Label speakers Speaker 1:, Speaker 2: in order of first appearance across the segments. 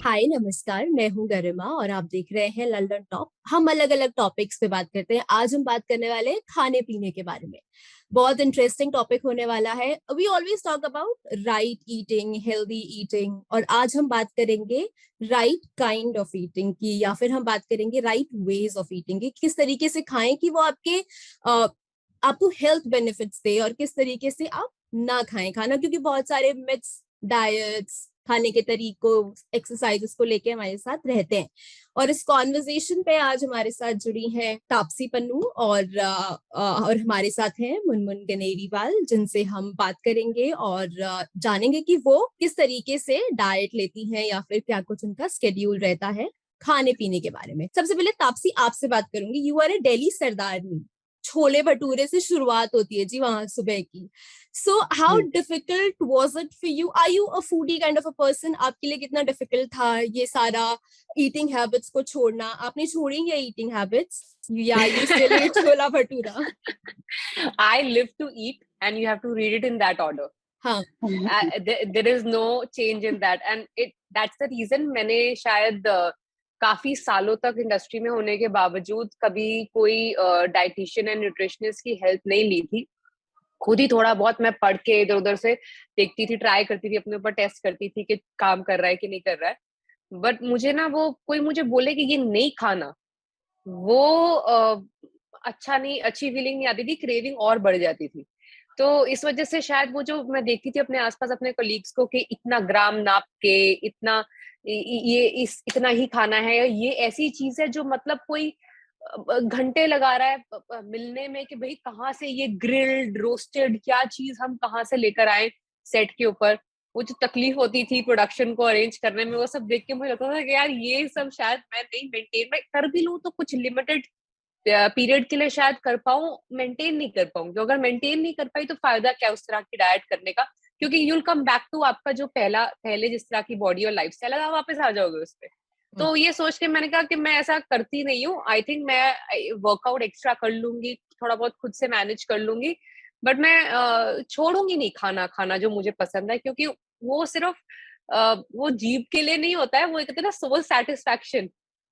Speaker 1: हाय नमस्कार, मैं हूँ गरिमा और आप देख रहे हैं लंदन टॉप। हम अलग अलग टॉपिक्स पे बात करते हैं। आज हम बात करने वाले हैं खाने पीने के बारे में। बहुत इंटरेस्टिंग टॉपिक होने वाला है। We always talk about right eating, healthy eating, और आज हम बात करेंगे राइट काइंड ऑफ ईटिंग की, या फिर हम बात करेंगे राइट वेज ऑफ ईटिंग की। किस तरीके से खाएं कि वो आपको हेल्थ बेनिफिट्स दे, और किस तरीके से आप ना खाएं खाना, क्योंकि बहुत सारे मिथ्स, डाइट्स, खाने के तरीकों, एक्सरसाइजेस को लेके हमारे साथ रहते हैं। और इस कॉन्वर्जेशन पे आज हमारे साथ जुड़ी हैं तापसी पन्नू और हमारे साथ हैं मुनमुन गनेरीवाल, जिनसे हम बात करेंगे और जानेंगे कि वो किस तरीके से डाइट लेती हैं या फिर क्या कुछ उनका स्केड्यूल रहता है खाने पीने के बारे में। सबसे पहले तापसी आपसे बात करूंगी। यू आर ए दिल्ली सरदारनी। छोले भटूरे से शुरुआत होती है जी वहां सुबह की। So how
Speaker 2: hmm.
Speaker 1: difficult was it for you? Are you a foodie kind of a person? आपके लिए कितना difficult था ये सारा eating habits को छोड़ना? आपने छोड़ी ये eating habits? या you still eat chhola bhatura?
Speaker 2: I live to eat, and you have to read it in that order.
Speaker 1: हाँ,
Speaker 2: There is no change in that, and that's the reason मैंने शायद काफी सालों तक इंडस्ट्री में होने के बावजूद कभी कोई डाइटिशियन एंड न्यूट्रिशनिस्ट की हेल्प नहीं ली थी। खुद ही थोड़ा बहुत मैं पढ़ के इधर उधर से देखती थी, ट्राई करती थी, अपने ऊपर टेस्ट करती थी कि काम कर रहा है कि नहीं कर रहा है। बट मुझे ना, वो कोई मुझे बोले कि ये नहीं खाना, वो अच्छा नहीं, अच्छी फीलिंग नहीं आती थी, क्रेविंग और बढ़ जाती थी। तो इस वजह से शायद वो जो मैं देखती थी अपने आस-पास अपने कलीग्स को कि इतना ग्राम नाप के, इतना ये इस इतना ही खाना है, ये ऐसी चीज़ है जो मतलब कोई घंटे लगा रहा है मिलने में कि भई कहाँ से ये ग्रिल्ड, रोस्टेड क्या चीज़ हम कहाँ से लेकर आएँ सेट के ऊपर। वो जो तकलीफ होती थी प्रोडक्शन को अरेंज करने में, वो सब देख के मुझे लगता था कि यार ये सब शायद मैं नहीं मेंटेन, मैं कर भी लूँ तो कुछ लिमिटेड पीरियड के लिए शायद कर पाऊँ, मेंटेन नहीं कर पाऊँगी। अगर मेंटेन नहीं कर पाई तो फ़ायदा क्या उस तरह की डाइट करने का? क्योंकि you will come back to आपका जो पहले जिस तरह की बॉडी और लाइफ़स्टाइल है, आप वापस आ जाओगे उस पे। तो ये सोच के मैंने कहा कि मैं ऐसा करती नहीं हूँ। आई थिंक मैं वर्कआउट एक्स्ट्रा कर लूँगी, थोड़ा बहुत खुद से मैनेज कर लूँगी। बट मैं छोड़ूँगी नहीं खाना खाना जो मुझे पसंद है, क्योंकि वो सिर्फ़ वो जीभ के लिए नहीं होता है, वो एक कहते हैं ना सोल सैटिस्फैक्शन,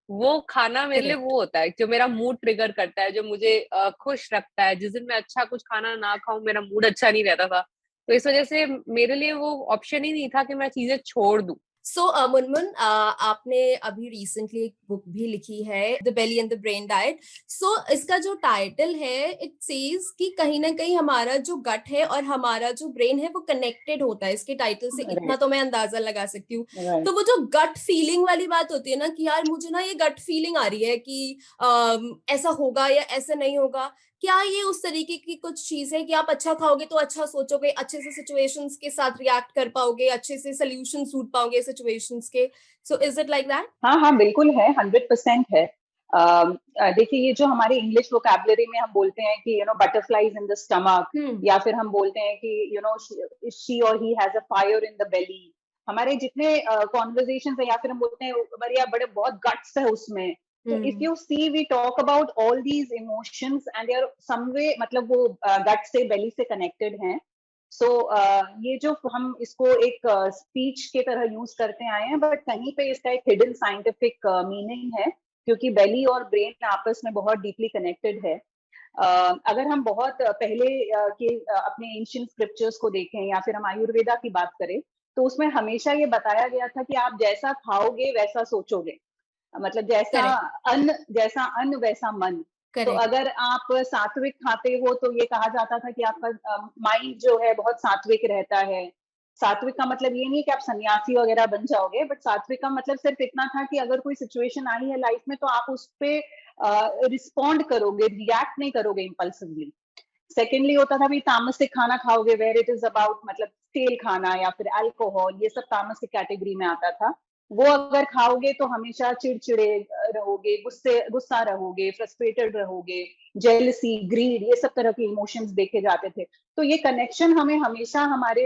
Speaker 2: वो खाना मेरे लिए
Speaker 1: करेक्ट।
Speaker 2: वो होता है जो मेरा मूड ट्रिगर करता है, जो मुझे खुश रखता है। जिस दिन मैं अच्छा कुछ खाना ना खाऊँ, मेरा मूड अच्छा नहीं रहता था। तो इस वज़ह से मेरे लिए वो ऑप्शन ही नहीं था कि मैं चीज़ें छोड़ दूँ।
Speaker 1: सो मुनमुन, आपने अभी रिसेंटली एक बुक भी लिखी है, the belly and the brain diet. So इसका जो टाइटल है, इट सेज कि कहीं ना कहीं हमारा जो गट है और हमारा जो ब्रेन है वो कनेक्टेड होता है। इसके टाइटल से इतना
Speaker 2: राइट,
Speaker 1: तो मैं अंदाजा लगा सकती हूँ।
Speaker 2: राइट।
Speaker 1: तो वो जो गट फीलिंग वाली बात होती है ना कि यार मुझे ना ये गट फीलिंग आ रही है कि ऐसा होगा या ऐसा नहीं होगा, क्या ये उस तरीके की कुछ चीज है कि आप अच्छा खाओगे तो अच्छा सोचोगे, अच्छे से सिचुएशंस के साथ रिएक्ट कर पाओगे, अच्छे से सोल्यूशन ढूंढ पाओगे सिचुएशंस के? So is it like that?
Speaker 2: हाँ, हाँ, बिल्कुल है, 100% है। देखिए, ये जो हमारे इंग्लिश वोकैब्युलरी में हम बोलते हैं कि बटरफ्लाइज़ इन द स्टमक,
Speaker 1: हम्म।
Speaker 2: या फिर हम बोलते हैं कि शी और he has a fire in the belly. हमारे जितने कन्वर्सेशंस हैं, या फिर हम बोलते हैं बढ़िया बड़े बहुत गट्स है उसमें। तो if
Speaker 1: hmm.
Speaker 2: You see we talk about all these emotions and they are some way, मतलब वो गट से, बेली से कनेक्टेड हैं। सो ये जो हम इसको एक स्पीच के तरह यूज करते आए हैं, बट कहीं पे इसका एक हिडन साइंटिफिक मीनिंग है, क्योंकि बेली और ब्रेन आपस में बहुत डीपली कनेक्टेड है। अगर हम बहुत पहले अपने एंशियंट स्क्रिप्चर्स को देखें, या फिर हम आयुर्वेदा की बात करें, तो उसमें हमेशा ये बताया गया था कि आप जैसा खाओगे वैसा सोचोगे। मतलब
Speaker 1: करेक्ट।
Speaker 2: जैसा अन्न वैसा मन। तो
Speaker 1: करेक्ट।
Speaker 2: अगर आप सात्विक खाते हो तो ये कहा जाता था कि आपका माइंड जो है बहुत सात्विक रहता है। सात्विक का मतलब ये नहीं है कि आप सन्यासी वगैरह बन जाओगे, बट सात्विक का मतलब सिर्फ इतना था कि अगर कोई सिचुएशन आई है लाइफ में तो आप उस पे रिस्पॉन्ड करोगे, रिएक्ट नहीं करोगे इम्पल्सिवली। सेकेंडली होता था भी तामसिक खाना खाओगे, वेयर इट इज अबाउट मतलब तेल खाना या फिर अल्कोहल, ये सब तामसिक कैटेगरी में आता था। वो अगर खाओगे तो हमेशा चिड़चिड़े रहोगे, गुस्सा रहोगे, फ्रस्ट्रेटेड रहोगे, जेलसी, ग्रीड, ये सब तरह के इमोशंस देखे जाते थे। तो ये कनेक्शन हमें हमेशा हमारे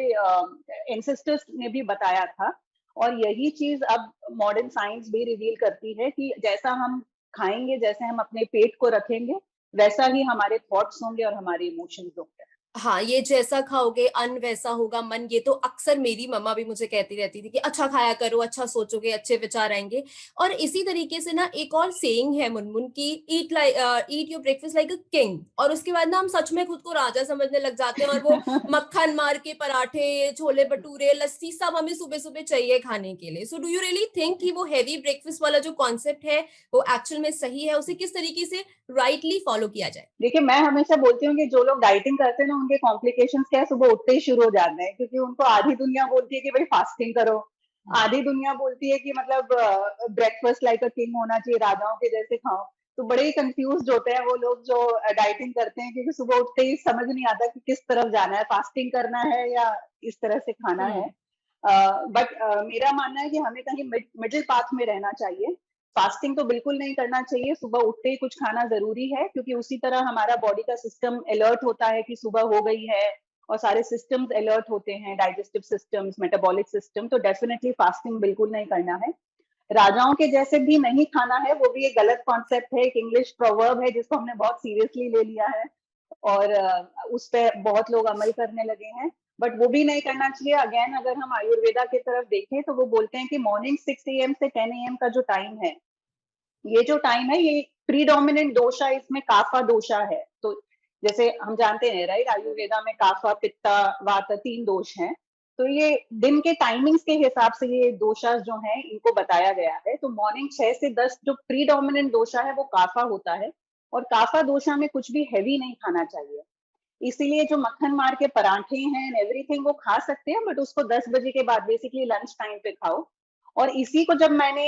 Speaker 2: एंसेस्टर्स ने भी बताया था, और यही चीज अब मॉडर्न साइंस भी रिवील करती है कि जैसा हम खाएंगे, जैसे हम अपने पेट को रखेंगे, वैसा ही हमारे थॉट्स होंगे और हमारे इमोशंस होंगे।
Speaker 1: हाँ, ये जैसा खाओगे अन्न वैसा होगा मन, ये तो अक्सर मेरी मम्मा भी मुझे कहती रहती थी कि अच्छा खाया करो, अच्छा सोचोगे, अच्छे विचार आएँगे। और इसी तरीके से ना एक और सेइंग है मुनमुन की eat your breakfast like a king, और उसके बाद ना हम सच में खुद को राजा समझने लग जाते हैं और वो मक्खन मार के पराठे, छोले-भटूरे, लस्सी सब हमें सुबह-सुबह चाहिए खाने के लिए। So do you really think कि वो हेवी ब्रेकफास्ट वाला जो कॉन्सेप्ट है, वो एक्चुअल में सही है? उसे किस तरीके से राइटली फॉलो किया जाए?
Speaker 3: देखिए, मैं हमेशा बोलती हूँ कि जो लोग डाइटिंग करते हैं ना, उनके कॉम्प्लिकेशंस क्या है, सुबह उठते ही शुरू हो जाते हैं, क्योंकि उनको आधी दुनिया बोलती है कि भाई फास्टिंग करो, आधी दुनिया बोलती है कि मतलब ब्रेकफास्ट लाइक अ किंग होना चाहिए, राजाओं के जैसे खाओ। तो बड़े ही कंफ्यूज्ड होते हैं वो लोग जो डाइटिंग करते हैं, क्योंकि सुबह उठते ही समझ नहीं आता कि किस तरफ जाना है, फास्टिंग करना है या इस तरह से खाना है।
Speaker 1: हुँ।
Speaker 3: बट मेरा मानना है कि हमें कहीं मिडिल पाथ में रहना चाहिए। फास्टिंग तो बिल्कुल नहीं करना चाहिए, सुबह उठते ही कुछ खाना ज़रूरी है, क्योंकि उसी तरह हमारा बॉडी का सिस्टम अलर्ट होता है कि सुबह हो गई है, और सारे सिस्टम्स अलर्ट होते हैं, डाइजेस्टिव सिस्टम्स, मेटाबॉलिक सिस्टम। तो डेफिनिटली फास्टिंग बिल्कुल नहीं करना है। राजाओं के जैसे भी नहीं खाना है, वो भी एक गलत कॉन्सेप्ट है, एक इंग्लिश प्रोवर्ब है जिसको हमने बहुत सीरियसली ले लिया है, और उस पे बहुत लोग अमल करने लगे हैं। बट वो भी नहीं करना चाहिए। अगेन, अगर हम आयुर्वेदा की तरफ देखें तो वो बोलते हैं कि मॉर्निंग 6 AM से 10 AM का जो टाइम है, ये जो टाइम है, ये प्रीडोमिनेंट दोषा, इसमें काफा दोषा है। तो जैसे हम जानते हैं, राइट, आयुर्वेदा में काफा, पित्ता, वात, 3 दोष हैं। तो ये दिन के टाइमिंग्स के हिसाब से ये दोषा जो हैं, इनको बताया गया है। तो मॉर्निंग 6 से 10 जो प्रीडोमिनेंट दोषा है, वो काफा होता है, और काफा दोषा में कुछ भी हैवी नहीं खाना चाहिए। इसीलिए जो मक्खन मार के पराठे हैं एंड एवरीथिंग वो खा सकते हैं, बट उसको 10 बजे के बाद, बेसिकली लंच टाइम पे खाओ। और इसी को जब मैंने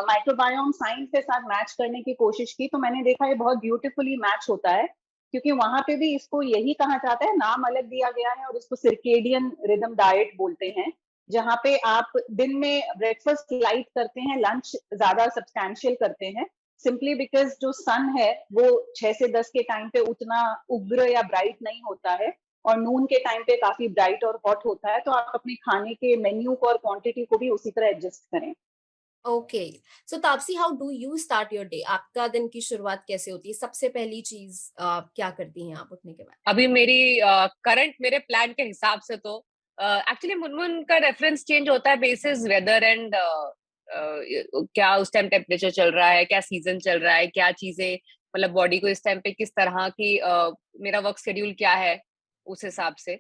Speaker 3: माइक्रोबायोम साइंस के साथ मैच करने की कोशिश की, तो मैंने देखा ये बहुत ब्यूटीफुली मैच होता है, क्योंकि वहां पे भी इसको यही कहा जाता है, नाम अलग दिया गया है, और इसको सिर्केडियन रिदम डाइट बोलते हैं, जहाँ पे आप दिन में ब्रेकफास्ट लाइट करते हैं, लंच ज्यादा सब्सटैंशियल करते हैं, सिंपली बिकॉज जो सन है वो 6 से 10 के टाइम पे उतना उग्र या ब्राइट नहीं होता है, और नून के टाइम पे काफी ब्राइट और हॉट होता है। तो आप अपने खाने के मेन्यू को और क्वांटिटी को भी उसी तरह एडजस्ट करें।
Speaker 1: Okay. So Taapsee, how do you start your day? आपका दिन की शुरुआत कैसे होती है? सबसे पहली चीज क्या करती हैं आप उठने के बाद?
Speaker 2: अभी मेरी करंट मेरे प्लान के हिसाब से तो एक्चुअली मुनमुन का रेफरेंस चेंज होता है बेसिस वेदर एंड क्या उस टाइम टेम्परेचर चल रहा है, क्या सीजन चल रहा है, क्या चीजें मतलब बॉडी को इस टाइम पे किस तरह की मेरा वर्क शेड्यूल क्या है, उस हिसाब से।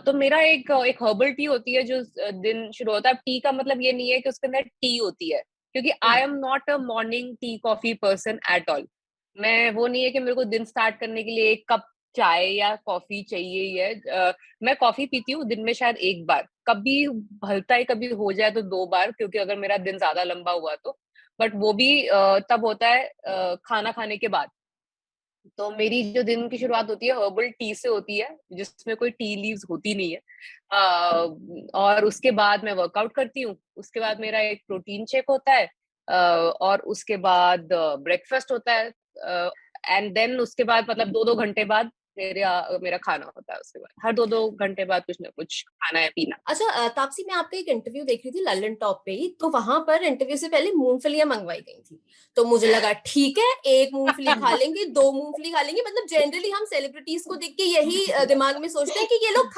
Speaker 2: तो मेरा एक हर्बल टी होती है जो दिन शुरू होता है। टी का मतलब ये नहीं है कि उसके अंदर टी होती है, क्योंकि I
Speaker 1: hmm.
Speaker 2: Am not a morning tea coffee person at all. मैं वो नहीं है कि मेरे को दिन स्टार्ट करने के लिए 1 कप चाय या कॉफी चाहिए ही है। मैं कॉफी पीती हूँ दिन में शायद 1 बार, कभी भलता ही कभी हो जाए तो 2 बार, क्योंकि अगर मेरा दिन ज्यादा लंबा हुआ तो। बट वो भी तब होता है खाना खाने के बाद। तो मेरी जो दिन की शुरुआत होती है हर्बल टी से होती है, जिसमें कोई टी लीव्स होती नहीं है। और उसके बाद मैं वर्कआउट करती हूँ। उसके बाद मेरा एक प्रोटीन शेक होता है, और उसके बाद ब्रेकफास्ट होता है, एंड देन उसके बाद मतलब 2-2 घंटे बाद मेरा खाना होता है। उसके बाद हर 2-2 घंटे बाद कुछ ना कुछ खाना है पीना।
Speaker 1: अच्छा, तापसी, मैं आपका एक इंटरव्यू देख रही थी लल्लन टॉप पे ही, तो वहाँ पर इंटरव्यू से पहले मूँगफलियाँ मंगवाई गई थी। तो मुझे लगा ठीक है, 1 मूँगफली खा लेंगे, 2 मूँगफली खा लेंगे, मतलब जनरली हम सेलिब्रिटीज़ को देख के यही दिमाग में सोचते हैं कि ये लोग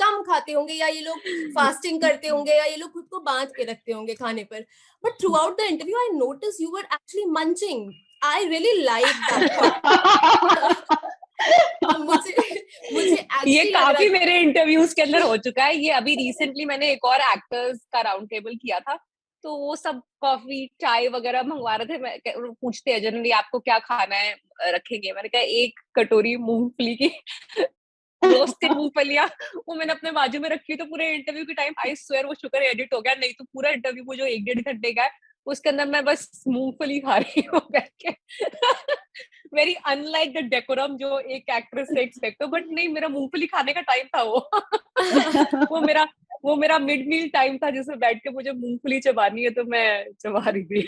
Speaker 1: कम खाते होंगे, या ये लोग फास्टिंग करते होंगे, या ये लोग खुद को बाँध के रखते होंगे खाने पर। But throughout the interview I notice you were actually munching. I really like that thought. तो मुझे मुझे
Speaker 2: ये
Speaker 1: एक्चुअली लग रहा
Speaker 2: काफी
Speaker 1: था
Speaker 2: मेरे इंटरव्यूज के अंदर हो चुका है। ये अभी रिसेंटली मैंने एक और एक्टर्स का राउंड टेबल किया था, तो वो सब कॉफी चाय वगैरह मंगवा रहे थे। वो पूछते हैं जनरली आपको क्या खाना है, रखेंगे। मैंने कहा 1 कटोरी मूंगफली की रोस्टेड मूंगफलियां, वो मैंने अपने बाजू में रखी। तो पूरे इंटरव्यू के टाइम आई स्वेयर वो शुगर एडिट हो गया, नहीं तो पूरा इंटरव्यू वो जो 1-1.5 घंटे का है उसके अंदर मैं बस मूंगफली खा रही हूँ बैठ के। वेरी अनलाइक द डेकोरम जो एक एक्ट्रेस से एक्सपेक्ट हो, बट नहीं, मेरा मूंगफली खाने का टाइम था वो। वो मेरा वो मेरा मिड मील टाइम था, जिसमें बैठ के मुझे मूंगफली चबानी है, तो मैं चबा रही थी।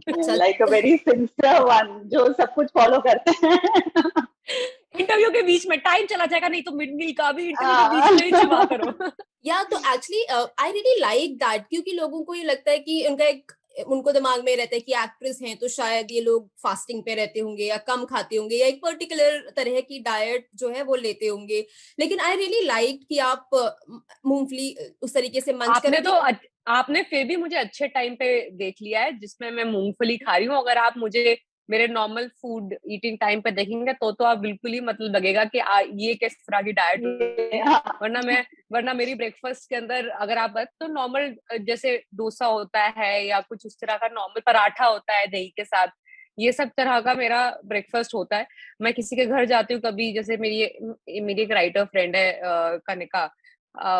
Speaker 1: अच्छा।
Speaker 3: Like a very sincere one जो सब कुछ फॉलो करते हैं।
Speaker 2: इंटरव्यू के बीच में टाइम चला जाएगा, नहीं तो मिड मील का भी इंटरव्यू के बीच में ही चबा करो।
Speaker 1: या तो actually I really like that, क्योंकि लोगों को ये लगता है कि उनका एक उनको दिमाग में रहता है कि एक्ट्रेस हैं तो शायद ये लोग फास्टिंग पे रहते होंगे या कम खाते होंगे या एक पर्टिकुलर तरह की डाइट जो है वो लेते होंगे। लेकिन आई रियली लाइक कि आप मूंगफली उस तरीके से मंच कर
Speaker 2: आपने
Speaker 1: रहे
Speaker 2: तो
Speaker 1: थे।
Speaker 2: आपने फिर भी मुझे अच्छे टाइम पे देख लिया है जिसमें मैं मूंगफली खा रही हूँ। अगर आप मुझे मेरे नॉर्मल फूड ईटिंग टाइम पे देखेंगे तो आप बिल्कुल ही मतलब लगेगा कि ये किस तरह की डाइट
Speaker 3: ये,
Speaker 2: है।
Speaker 3: हाँ,
Speaker 2: वरना मेरी ब्रेकफास्ट के अंदर अगर आप तो नॉर्मल जैसे डोसा होता है या कुछ उस तरह का नॉर्मल पराठा होता है दही के साथ, ये सब तरह का मेरा ब्रेकफास्ट होता है। मैं किसी के घर जाती हूँ कभी, जैसे मेरी एक राइटर फ्रेंड है कनिका,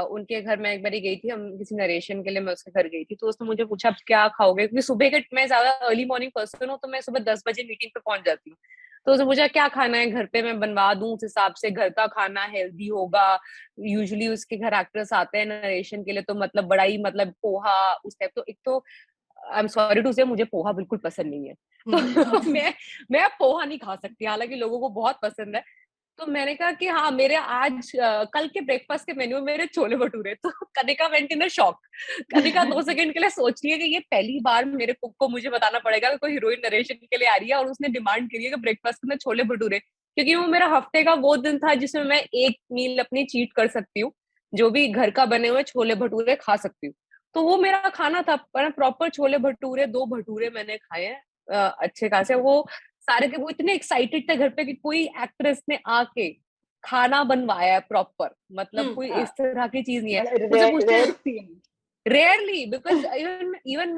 Speaker 2: उनके घर मैं एक बारी गई थी, हम किसी नरेशन के लिए मैं उसके घर गई थी, तो उसने मुझे पूछा आप क्या खाओगे, क्योंकि सुबह के मैं ज्यादा अर्ली मॉर्निंग पर्सन हूँ, तो मैं सुबह 10 बजे मीटिंग पे पहुंच जाती हूँ। तो उसने पूछा क्या खाना है घर पे मैं बनवा दूं, उस हिसाब से घर का खाना हेल्दी होगा। यूजुअली उसके घर एक्ट्रेस आते हैं नरेशन के लिए, तो मतलब बड़ा ही मतलब पोहा उस टाइप, तो एक तो आई एम सॉरी टू से मुझे पोहा बिल्कुल पसंद नहीं है। तो मैं पोहा नहीं खा सकती, हालांकि लोगों को बहुत पसंद है। तो मैंने कहा कि हाँ मेरे आज कल के ब्रेकफास्ट के मेन्यू में मेरे छोले भटूरे। तो Kanika went in a shock. Kanika 2 second के लिए सोच रही है कि ये पहली बार मेरे कुक को मुझे बताना पड़ेगा कि कोई हीरोइन नरेशन के लिए आ रही है और उसने डिमांड करी है कि ब्रेकफास्ट में छोले भटूरे, क्योंकि वो मेरा हफ्ते का वो दिन था जिसमें मैं एक मील अपनी चीट कर सकती हूँ, जो भी घर का बने हुए छोले भटूरे खा सकती हूँ। तो वो मेरा खाना था, प्रॉपर छोले भटूरे, 2 भटूरे मैंने खाए हैं अच्छे खासे। वो सारे के वो इतने एक्साइटेड थे घर पे कि कोई एक्ट्रेस ने आके खाना बनवाया है प्रॉपर, मतलब कोई
Speaker 3: हाँ,
Speaker 2: इस तरह की चीज नहीं है। मुझे
Speaker 3: रेयर
Speaker 2: पूछते
Speaker 3: रेयर
Speaker 2: हैं
Speaker 3: seen.
Speaker 2: Rarely, because even even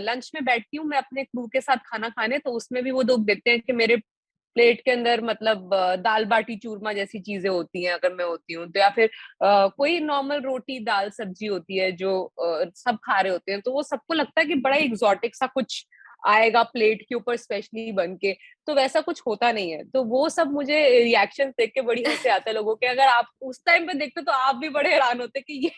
Speaker 2: lunch में बैठती हूँ मैं अपने क्रू के साथ खाना खाने, तो उसमें भी वो लोग देखते हैं कि मेरे प्लेट के अंदर मतलब दाल बाटी चूरमा जैसी चीजें होती हैं अगर मैं होती हूँ तो, या फिर कोई नॉर्मल रोटी दाल सब्जी होती है जो सब खा रहे होते हैं, तो वो सबको लगता है कि बड़ा एग्जॉटिक सा कुछ आएगा प्लेट के ऊपर स्पेशली बन के। तो वैसा कुछ होता नहीं है। तो वो सब मुझे रिएक्शन देख के बड़ी हंसी आता है लोगों के। अगर आप उस टाइम पे देखते तो आप भी बड़े हैरान होते कि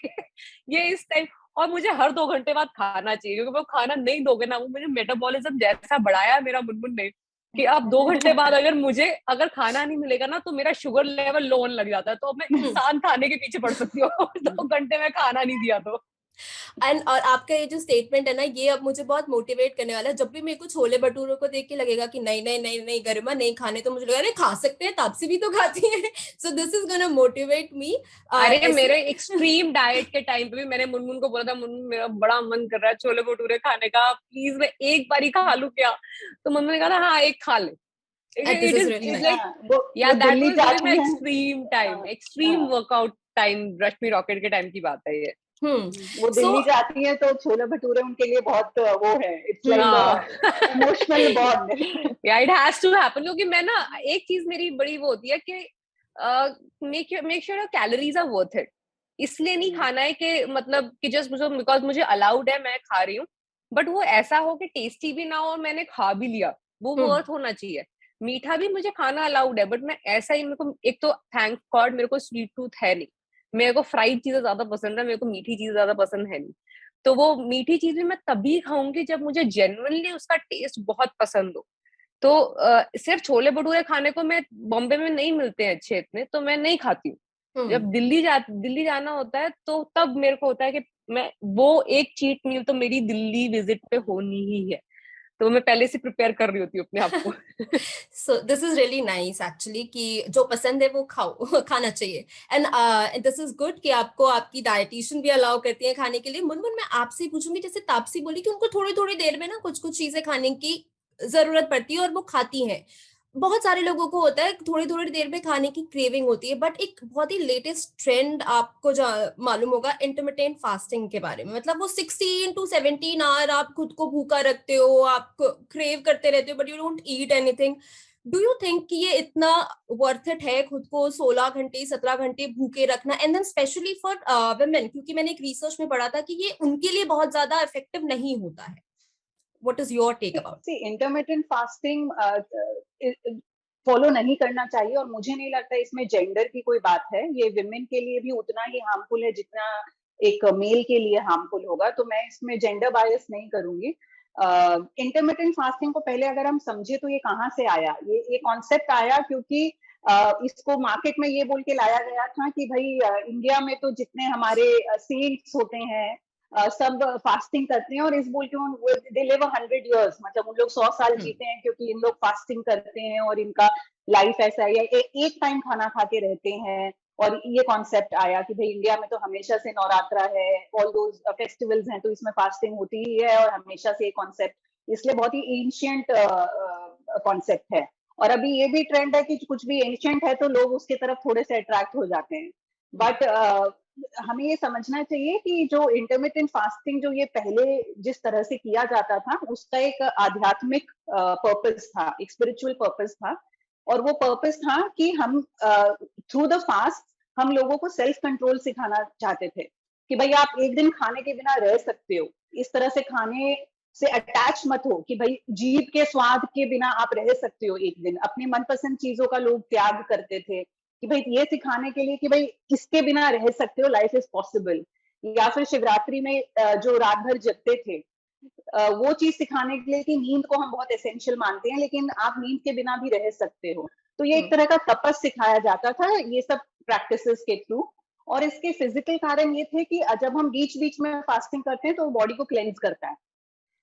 Speaker 2: ये इस टाइम। और मुझे हर 2 घंटे बाद खाना चाहिए, क्योंकि वो खाना नहीं दोगे ना, वो मुझे मेटाबॉलिज्म जैसा बढ़ाया मेरा मुनमुन ने कि अब 2 घंटे बाद अगर खाना नहीं मिलेगा ना तो मेरा शुगर लेवल लो होने लग जाता है। तो अब मैं इंसान खाने के पीछे पड़ सकती हूँ 2 घंटे में खाना नहीं दिया तो।
Speaker 1: एंड और आपका ये जो स्टेटमेंट है ना, ये अब मुझे बहुत मोटिवेट करने वाला है। जब भी मेरे को छोले भटूरों को देख के लगेगा कि नहीं नहीं नहीं नहीं गरिमा नहीं खाने, तो मुझे लगा अरे खा सकते हैं, तापसी भी तो खाती है। So this is gonna motivate me
Speaker 2: अरे
Speaker 1: ऐसे।
Speaker 2: मेरे एक्सट्रीम डाइट के टाइम पे भी मैंने मुनमुन को बोला था, मुनमुन मेरा बड़ा मन कर रहा है छोले भटूरे खाने का, प्लीज मैं एक बार ही खा लूं क्या? तो मुनमुन ने कहा था हाँ एक खा ले।
Speaker 1: This
Speaker 2: it
Speaker 1: is
Speaker 2: is
Speaker 1: really
Speaker 2: is
Speaker 1: nice.
Speaker 2: Like,
Speaker 3: हाँ,
Speaker 2: या
Speaker 3: वो
Speaker 2: that
Speaker 3: Delhi
Speaker 2: was during my
Speaker 3: जाती हैं।
Speaker 2: एक्सट्रीम टाइम,
Speaker 3: हाँ,
Speaker 2: एक्सट्रीम
Speaker 3: हाँ,
Speaker 2: वर्कआउट टाइम, रश्मि रॉकेट के टाइम की बात है ये।
Speaker 3: वो
Speaker 1: सो
Speaker 3: दिल्ली जाती है तो छोले भटूरे उनके लिए बहुत वो है, इट्स लाइक
Speaker 2: हाँ
Speaker 3: इमोशनल बॉन्ड।
Speaker 2: या इट हैज टू हैपन, क्योंकि मैं ना एक चीज मेरी बड़ी वो होती है कि make sure calories are worth it. इसलिए नहीं खाना है कि मतलब कि जस्ट मुझे बिकॉज मुझे अलाउड है मैं खा रही हूँ, बट वो ऐसा हो कि टेस्टी भी ना हो और मैंने खा भी लिया, वो वर्थ होना चाहिए। मीठा भी मुझे खाना अलाउड है, बट मैं ऐसा ही, मेरे को एक तो थैंक गॉड मेरे को स्वीट टूथ है नहीं, मेरे को फ्राइड चीजें ज्यादा पसंद है, मेरे को मीठी चीजें ज्यादा पसंद है नहीं। तो वो मीठी चीज भी मैं तभी खाऊंगी जब मुझे जेन्युइनली उसका टेस्ट बहुत पसंद हो। तो सिर्फ छोले भटूरे खाने को मैं, बॉम्बे में नहीं मिलते हैं अच्छे इतने, तो मैं नहीं खाती हूँ। जब दिल्ली जाना होता है तो तब मेरे को होता है कि मैं वो एक चीट मील तो मेरी दिल्ली विजिट पे होनी ही है, तो मैं पहले से प्रिपेयर कर रही होती हूँ अपने आप को।
Speaker 1: So this is really nice actually कि जो पसंद है वो खाओ खाना चाहिए। एंड दिस इज गुड कि आपको आपकी डाइटिशियन भी अलाउ करती है खाने के लिए। मुनमुन मैं आपसे पूछूंगी, जैसे तापसी बोली कि उनको थोड़ी थोड़ी देर में ना कुछ कुछ चीजें खाने की जरूरत पड़ती है और वो खाती हैं। बहुत सारे लोगों को होता है थोड़ी थोड़ी देर में खाने की क्रेविंग होती है, बट एक बहुत ही लेटेस्ट ट्रेंड आपको मालूम होगा इंटरमिटेंट फास्टिंग के बारे में। मतलब वो 16 to 17 आवर आप खुद को भूखा रखते हो, आप क्रेव करते रहते हो but you don't eat anything. Do you think कि ये इतना वर्थ इट है खुद को 16 घंटे 17 घंटे भूखे रखना, and then specially for women? क्योंकि मैंने एक रिसर्च में पढ़ा था कि ये उनके लिए बहुत ज्यादा इफेक्टिव नहीं होता है। What is your take about?
Speaker 3: Intermittent fasting follow नहीं करना चाहिए, और मुझे नहीं लगता इसमें जेंडर की कोई बात है। ये विमेन के लिए भी उतना ही हार्मफुल है जितना एक मेल के लिए हार्मफुल होगा, तो मैं इसमें जेंडर बायस नहीं करूंगी। इंटरमिटेंट फास्टिंग को पहले अगर हम समझे तो ये कहाँ से आया, ये कॉन्सेप्ट आया क्योंकि इसको मार्केट में ये बोल के लाया गया था कि भाई इंडिया में तो जितने हमारे सेंट्स होते हैं, सब फास्टिंग करते हैं और इस बोल के दे लिव 100 years, मतलब उन लोग 100 साल जीते हैं क्योंकि इन लोग फास्टिंग करते हैं और इनका लाइफ ऐसा है, या एक टाइम खाना खा के रहते हैं। और ये कॉन्सेप्ट आया कि भाई इंडिया में तो हमेशा से नवरात्रा है, ऑल दोज फेस्टिवल्स हैं, तो इसमें फास्टिंग होती ही है, और हमेशा से ये कॉन्सेप्ट, इसलिए बहुत ही एंशियंट कॉन्सेप्ट है। और अभी ये भी ट्रेंड है कि कुछ भी एंशियंट है तो लोग उसकी तरफ थोड़े से अट्रैक्ट हो जाते हैं। बट हमें ये समझना चाहिए कि जो इंटरमिटेंट फास्टिंग जो ये पहले जिस तरह से किया जाता था, उसका एक आध्यात्मिक पर्पस था, एक स्पिरिचुअल पर्पस था। और वो पर्पस था कि हम थ्रू द फास्ट हम लोगों को सेल्फ कंट्रोल सिखाना चाहते थे कि भाई आप एक दिन खाने के बिना रह सकते हो, इस तरह से खाने से अटैच मत हो कि भाई जीभ के स्वाद के बिना आप रह सकते हो एक दिन। अपने मनपसंद चीजों का लोग त्याग करते थे कि भाई ये सिखाने के लिए कि भाई इसके बिना रह सकते हो, लाइफ इज पॉसिबल। या फिर शिवरात्रि में जो रात भर जगते थे, वो चीज सिखाने के लिए कि नींद को हम बहुत एसेंशियल मानते हैं, लेकिन आप नींद के बिना भी रह सकते हो। तो ये एक तरह का तपस सिखाया जाता था ये सब प्रैक्टिसेस के थ्रू। और इसके फिजिकल कारण ये थे कि जब हम बीच बीच में फास्टिंग करते हैं तो बॉडी को क्लेंस करता है,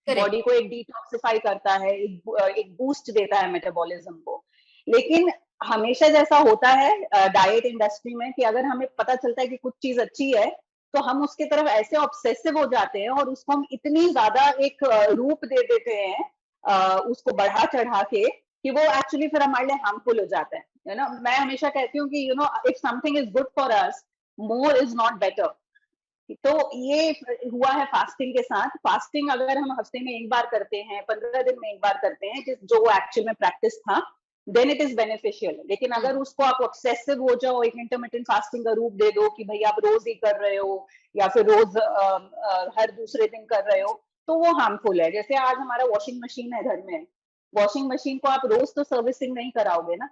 Speaker 3: बॉडी को एक डिटॉक्सिफाई करता है, एक बूस्ट देता है मेटाबॉलिज्म को। लेकिन हमेशा जैसा होता है डाइट इंडस्ट्री में कि अगर हमें पता चलता है कि कुछ चीज अच्छी है तो हम उसके तरफ ऐसे ऑब्सेसिव हो जाते हैं और उसको हम इतनी ज्यादा एक रूप दे देते हैं उसको बढ़ा चढ़ा के कि वो एक्चुअली फिर हमारे लिए हार्मफुल हो जाता है। यू नो, मैं हमेशा कहती हूँ कि if something is good for us, more is not better. तो ये हुआ है फास्टिंग के साथ। फास्टिंग अगर हम हफ्ते में एक बार करते हैं, 15 दिन में एक बार करते हैं, जो एक्चुअल में प्रैक्टिस था, देन इट इज बेनिफिशियल। लेकिन अगर उसको आप ऑब्सेसिव हो जाओ, एक इंटरमिटेंट फास्टिंग का रूप दे दो कि भाई आप रोज ही कर रहे हो या फिर रोज हर दूसरे दिन कर रहे हो, तो वो हार्मफुल है। जैसे आज हमारा वॉशिंग मशीन है घर में, वॉशिंग मशीन को आप रोज तो सर्विसिंग नहीं कराओगे ना,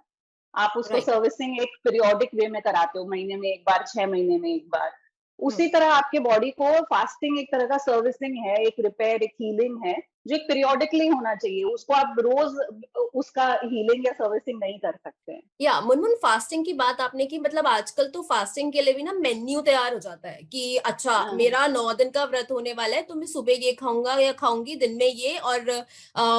Speaker 3: आप उसको सर्विसिंग एक पीरियोडिक वे में कराते हो, महीने में एक बार, 6 महीने में एक बार। उसी तरह आपके बॉडी को फास्टिंग एक तरह का सर्विसिंग है, एक रिपेयर, एक हीलिंग है, जो एक पीरियोडिकली होना चाहिए। उसको आप रोज उसका हीलिंग या सर्विसिंग नहीं कर सकते हैं।
Speaker 1: या मुनमुन, फास्टिंग की बात आपने की, मतलब आजकल तो फास्टिंग के लिए भी ना मेन्यू तैयार हो जाता है कि अच्छा मेरा 9 दिन का व्रत होने वाला है तो मैं सुबह ये खाऊंगा या खाऊंगी, दिन में ये, और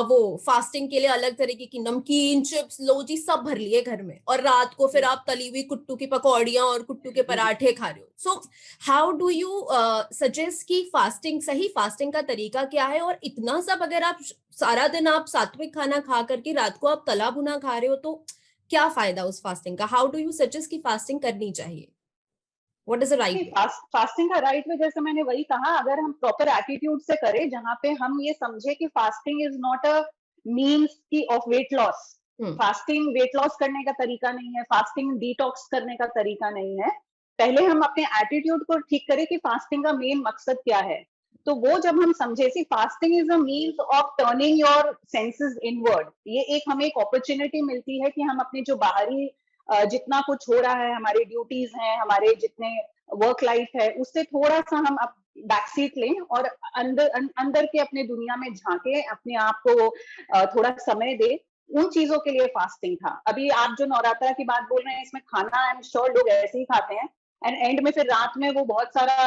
Speaker 1: वो फास्टिंग के लिए अलग तरीके की नमकीन, चिप्स, लो जी सब भर लिए घर में, और रात को फिर आप तली हुई कुट्टू की पकौड़ियां और कुट्टू के पराठे खा रहे हो। So how do you suggest कि फास्टिंग, सही फास्टिंग का तरीका क्या है? और इतना सब अगर आप सारा दिन आप सात्विक खाना खा करके रात को आप तला भुना खा रहे हो तो क्या फायदा उस फास्टिंग का? हाउ डू यू सजेस्ट कि फास्टिंग करनी चाहिए? What is the right way?
Speaker 3: Fasting का राइट वे, जैसे मैंने वही कहा, अगर हम प्रॉपर एटीट्यूड से करें, जहां पे हम ये समझे कि fasting is not a means की of weight loss. Fasting weight loss करने का तरीका नहीं है, फास्टिंग डिटॉक्स करने का तरीका नहीं है। पहले हम अपने एटीट्यूड को ठीक करें कि फास्टिंग का मेन मकसद क्या है। तो वो जब हम समझे, see fasting is a means of turning your senses inward. ये एक हमें एक अपॉर्चुनिटी मिलती है कि हम अपने जो बाहरी जितना कुछ हो रहा है, हमारे ड्यूटीज हैं, हमारे जितने वर्क लाइफ है, उससे थोड़ा सा हम बैक सीट लें और अंदर के अपने दुनिया में झांके, अपने आप को थोड़ा समय दे। उन चीजों के लिए फास्टिंग था। अभी आप जो नवरात्रा की बात बोल रहे हैं, इसमें खाना आई एम श्योर लोग ऐसे ही खाते हैं, एंड एंड में फिर रात में वो बहुत सारा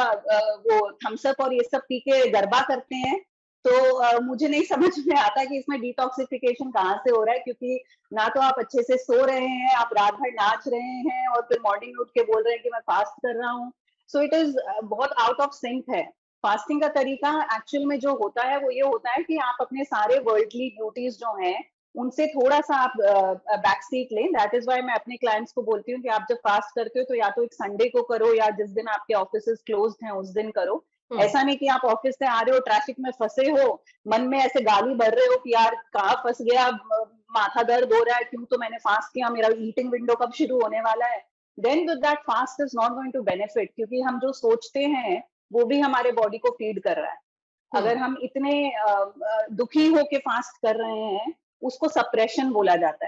Speaker 3: वो थम्सअप और ये सब पी के गरबा करते हैं। तो मुझे नहीं समझ में आता कि इसमें डिटॉक्सिफिकेशन कहाँ से हो रहा है, क्योंकि ना तो आप अच्छे से सो रहे हैं, आप रात भर नाच रहे हैं और फिर मॉर्निंग उठ के बोल रहे हैं कि मैं फास्ट कर रहा हूँ। सो इट इज बहुत आउट ऑफ सिंक है। फास्टिंग का तरीका एक्चुअल में जो होता है वो ये होता है कि आप अपने सारे वर्ल्डली ड्यूटीज जो हैं उनसे थोड़ा सा आप बैक सीट लें। दैट इज वाई मैं अपने क्लाइंट्स को बोलती हूँ कि आप जब फास्ट करते हो तो या तो एक संडे को करो या जिस दिन आपके ऑफिस क्लोज्ड हैं उस दिन करो। ऐसा नहीं कि आप ऑफिस से आ रहे हो, ट्रैफिक में फंसे हो, मन में ऐसे गाली भर रहे हो कि यार कहाँ फंस गया, माथा दर्द हो रहा है, क्यों तो मैंने फास्ट किया, मेरा ईटिंग विंडो कब शुरू होने वाला है। Then that fast is not going to benefit, क्योंकि हम जो सोचते हैं वो भी हमारे बॉडी को फीड कर रहा है। अगर हम इतने दुखी होके फास्ट कर रहे हैं, उसको सप्रेशन बोला जाता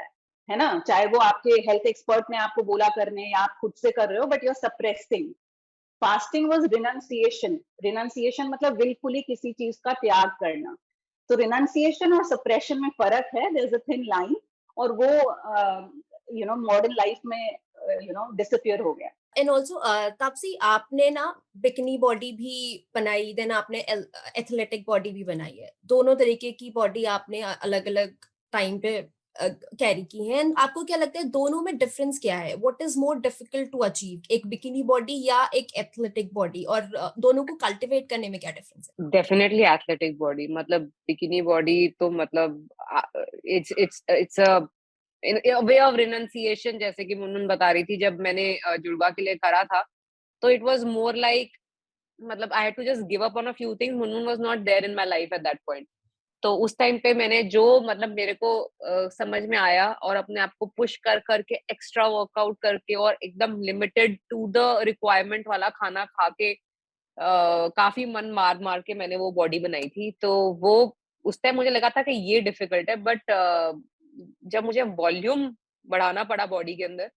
Speaker 3: है ना। चाहे वो आपके हेल्थ एक्सपर्ट ने आपको बोला करने या आप खुद से कर रहे हो, but you are suppressing. Fasting was renunciation. Renunciation मतलब विलफुली किसी चीज का त्याग करना। तो रिनंसिएशन और सप्रेशन में फर्क है, there is a thin line, और वो मॉडर्न लाइफ में डिसअपियर हो गया।
Speaker 1: एंड ऑल्सो तापसी, आपने ना बिकनी बॉडी भी बनाई, देन आपने एथलेटिक बॉडी भी बनाई है, दोनों तरीके की बॉडी आपने अलग अलग टाइम पे कैरी की है। एंड आपको क्या लगता है दोनों में डिफरेंस क्या है? What is more difficult to achieve, एक बिकिनी बॉडी या एक एथलेटिक बॉडी, और दोनों को कल्टिवेट करने में क्या डिफरेंस है?
Speaker 2: डेफिनेटली एथलेटिक बॉडी, मतलब बिकिनी बॉडी तो मतलब it's a way of renunciation, जैसे कि मुनमुन बता रही थी, जब मैंने जुड़वा के लिए करा था तो इट वाज मोर लाइक, मतलब I had to just give up on a few things. Munmun was not there in my life at that point. तो उस टाइम पे मैंने जो मतलब मेरे को समझ में आया, और अपने आप को पुश कर करके एक्स्ट्रा वर्कआउट करके और एकदम लिमिटेड टू द रिक्वायरमेंट वाला खाना खा के काफी मन मार मार के मैंने वो बॉडी बनाई थी। तो वो उस टाइम मुझे लगा था कि ये डिफिकल्ट है, बट जब मुझे वॉल्यूम बढ़ाना पड़ा बॉडी के अंदर,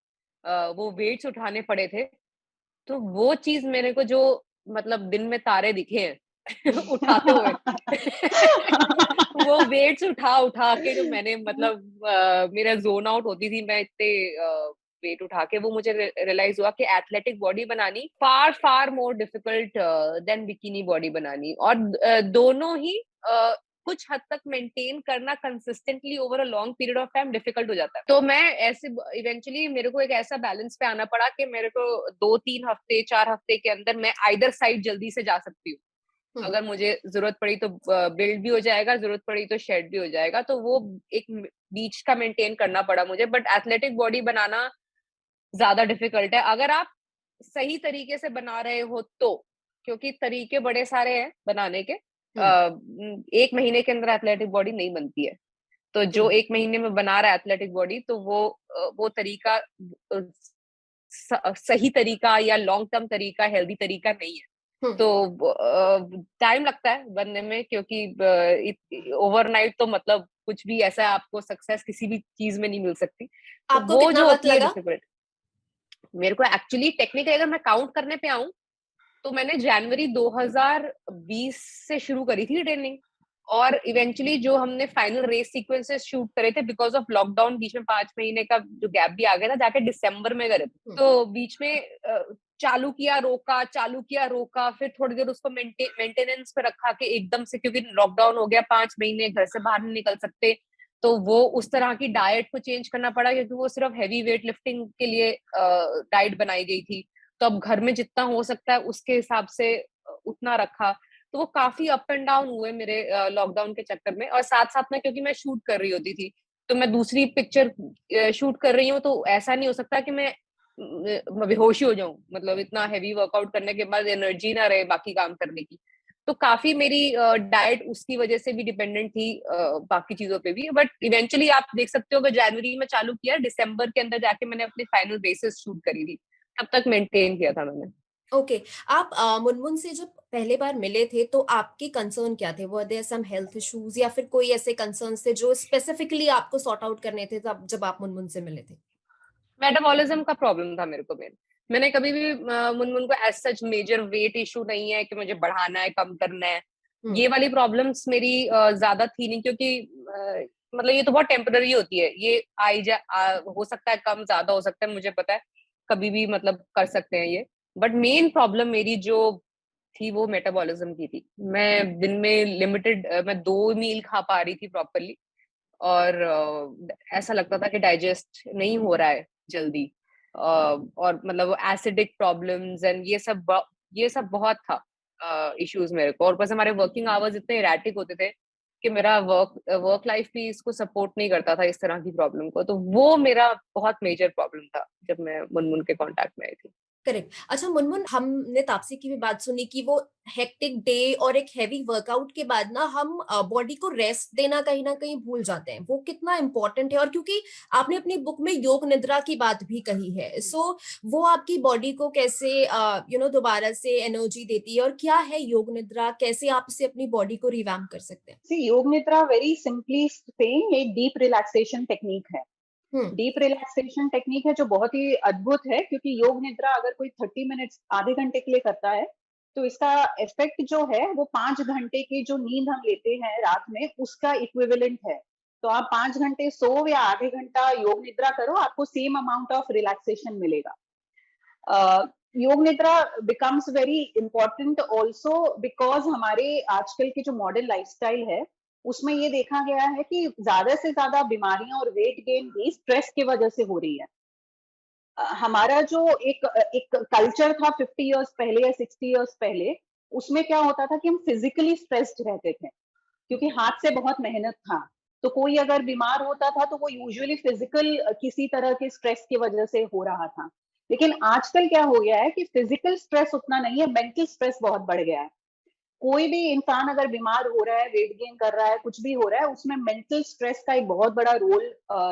Speaker 2: वो वेट्स उठाने पड़े थे, तो वो चीज मेरे को जो मतलब दिन में तारे दिखे हैं उठाते हुए वो वेट्स उठा उठा के जो मैंने मतलब मेरा जोन आउट होती थी मैं इतने वेट उठा के, वो मुझे रियलाइज हुआ कि एथलेटिक बॉडी बनानी far far more difficult than bikini body बनानी। और दोनों ही कुछ हद तक मेंटेन करना consistently over a long period of time difficult हो जाता है। तो मैं ऐसे इवेंचुअली मेरे को एक ऐसा बैलेंस पे आना पड़ा कि मेरे को 2-3 हफ्ते 4 हफ्ते के अंदर मैं आइदर साइड जल्दी से जा सकती हूँ। अगर मुझे जरूरत पड़ी तो बिल्ड भी हो जाएगा, जरूरत पड़ी तो शेड भी हो जाएगा। तो वो एक बीच का मेंटेन करना पड़ा मुझे। बट एथलेटिक बॉडी बनाना ज्यादा डिफिकल्ट है अगर आप सही तरीके से बना रहे हो तो, क्योंकि तरीके बड़े सारे हैं बनाने के। 1 महीने के अंदर एथलेटिक बॉडी नहीं बनती है। तो जो 1 महीने में बना रहा है एथलेटिक बॉडी, तो वो तरीका सही तरीका या लॉन्ग टर्म तरीका, हेल्दी तरीका नहीं है। तो टाइम लगता है बनने में, क्योंकि ओवरनाइट तो मतलब कुछ भी ऐसा आपको सक्सेस किसी भी चीज में नहीं मिल सकती। तो
Speaker 1: आपको
Speaker 2: वो
Speaker 1: कितना
Speaker 2: जो
Speaker 1: वक्त
Speaker 2: होती है
Speaker 1: लगा?
Speaker 2: डिफिकल्ट। मेरे को एक्चुअली टेक्निकली अगर मैं काउंट करने पे आऊं तो मैंने जनवरी 2020 से शुरू करी थी ट्रेनिंग, और इवेंचुअली जो हमने फाइनल रेस सीक्वेंसेस शूट करे थे बिकॉज ऑफ लॉकडाउन, बीच में 5 महीने का जो गैप भी आ गया था, जाके दिसंबर में करे थे। तो बीच में चालू किया रोका, फिर थोड़ी देर उसको मेंटेनेंस पे रखा कि एकदम से, क्योंकि लॉकडाउन हो गया 5 महीने, घर से बाहर नहीं निकल सकते, तो वो उस तरह की डाइट को चेंज करना पड़ा, क्योंकि वो सिर्फ हैवी वेट लिफ्टिंग के लिए डाइट बनाई गई थी। तो अब घर में जितना हो सकता है उसके हिसाब से उतना रखा। तो वो काफी अप एंड डाउन हुए मेरे लॉकडाउन के चक्कर में। और साथ साथ में क्योंकि मैं शूट कर रही होती थी, तो मैं दूसरी पिक्चर शूट कर रही हूँ, तो ऐसा नहीं हो सकता कि मैं बेहोश ही हो जाऊं, मतलब इतना हैवी वर्कआउट करने के बाद एनर्जी ना रहे बाकी काम करने की। तो काफी मेरी डाइट उसकी वजह से भी डिपेंडेंट थी, बाकी चीजों पे भी। बट इवेंचुअली आप देख सकते हो कि जनवरी में चालू किया, दिसंबर के अंदर जाके मैंने अपने फाइनल बेसिस शूट करी थी, तब तक मेंटेन किया था मैंने।
Speaker 1: ओके। आप मुनमुन से जब पहले बार मिले थे तो आपके कंसर्न क्या थे? Were there some health issues या फिर कोई ऐसे कंसर्न्स थे जो स्पेसिफिकली आपको सॉर्ट आउट करने थे तब जब आप मुनमुन से मिले थे?
Speaker 2: मेटाबॉलिज्म का प्रॉब्लम था मेरे को मैंने कभी भी मुनमुन को as such major weight issue नहीं है कि मुझे बढ़ाना है कम करना है, ये वाली प्रॉब्लम्स मेरी ज्यादा थी नहीं, क्योंकि मतलब ये तो बहुत टेम्पररी होती है, ये हो सकता है कम ज्यादा हो सकता है, मुझे पता है कभी भी मतलब कर सकते हैं ये। बट मेन प्रॉब्लम मेरी जो थी वो मेटाबॉलिज्म की थी। मैं दिन में लिमिटेड, मैं 2 मील खा पा रही थी प्रॉपरली, और ऐसा लगता था कि डाइजेस्ट नहीं हो रहा है जल्दी। और मतलब एसिडिक प्रॉब्लम्स एंड ये सब बहुत था इश्यूज मेरे को। और बस हमारे वर्किंग आवर्स इतने इरेटिक होते थे कि मेरा वर्क लाइफ भी इसको सपोर्ट नहीं करता था, इस तरह की प्रॉब्लम को। तो वो मेरा बहुत मेजर प्रॉब्लम था जब मैं मुनमुन के कांटेक्ट में आई थी।
Speaker 1: करेक्ट। अच्छा मुनमुन, हमने तापसी की भी बात सुनी कि वो हेक्टिक डे और एक हेवी वर्कआउट के बाद ना हम बॉडी को रेस्ट देना कहीं ना कहीं भूल जाते हैं, वो कितना इम्पोर्टेंट है। और क्योंकि आपने अपनी बुक में योग निद्रा की बात भी कही है, सो वो आपकी बॉडी को कैसे दोबारा से एनर्जी देती है, और क्या है योग निद्रा, कैसे आप इसे अपनी बॉडी को रिवैम्प कर सकते हैं?
Speaker 3: सी योग निद्रा वेरी सिंपली सेइंग एक डीप रिलैक्सेशन टेक्निक है। डीप रिलैक्सेशन टेक्निक है जो बहुत ही अद्भुत है, क्योंकि योग निद्रा अगर कोई 30 मिनट्स आधे घंटे के लिए करता है तो इसका इफेक्ट जो है वो 5 घंटे की जो नींद हम लेते हैं रात में उसका इक्विवेलेंट है। तो आप 5 घंटे सो या आधे घंटा योग निद्रा करो, आपको सेम अमाउंट ऑफ रिलैक्सेशन मिलेगा। योग निद्रा becomes very important also because हमारे आजकल के जो मॉडर्न लाइफस्टाइल है उसमें ये देखा गया है कि ज्यादा से ज्यादा बीमारियां और वेट गेन भी स्ट्रेस की वजह से हो रही है। हमारा जो एक एक कल्चर था 50 इयर्स पहले या 60 इयर्स पहले, उसमें क्या होता था कि हम फिजिकली स्ट्रेस्ड रहते थे क्योंकि हाथ से बहुत मेहनत था। तो कोई अगर बीमार होता था तो वो यूजुअली फिजिकल किसी तरह के स्ट्रेस की वजह से हो रहा था। लेकिन आजकल क्या हो गया है कि फिजिकल स्ट्रेस उतना नहीं है, मेंटल स्ट्रेस बहुत बढ़ गया है। कोई भी इंसान अगर बीमार हो रहा है, वेट गेन कर रहा है, कुछ भी हो रहा है, उसमें मेंटल स्ट्रेस का एक बहुत बड़ा रोल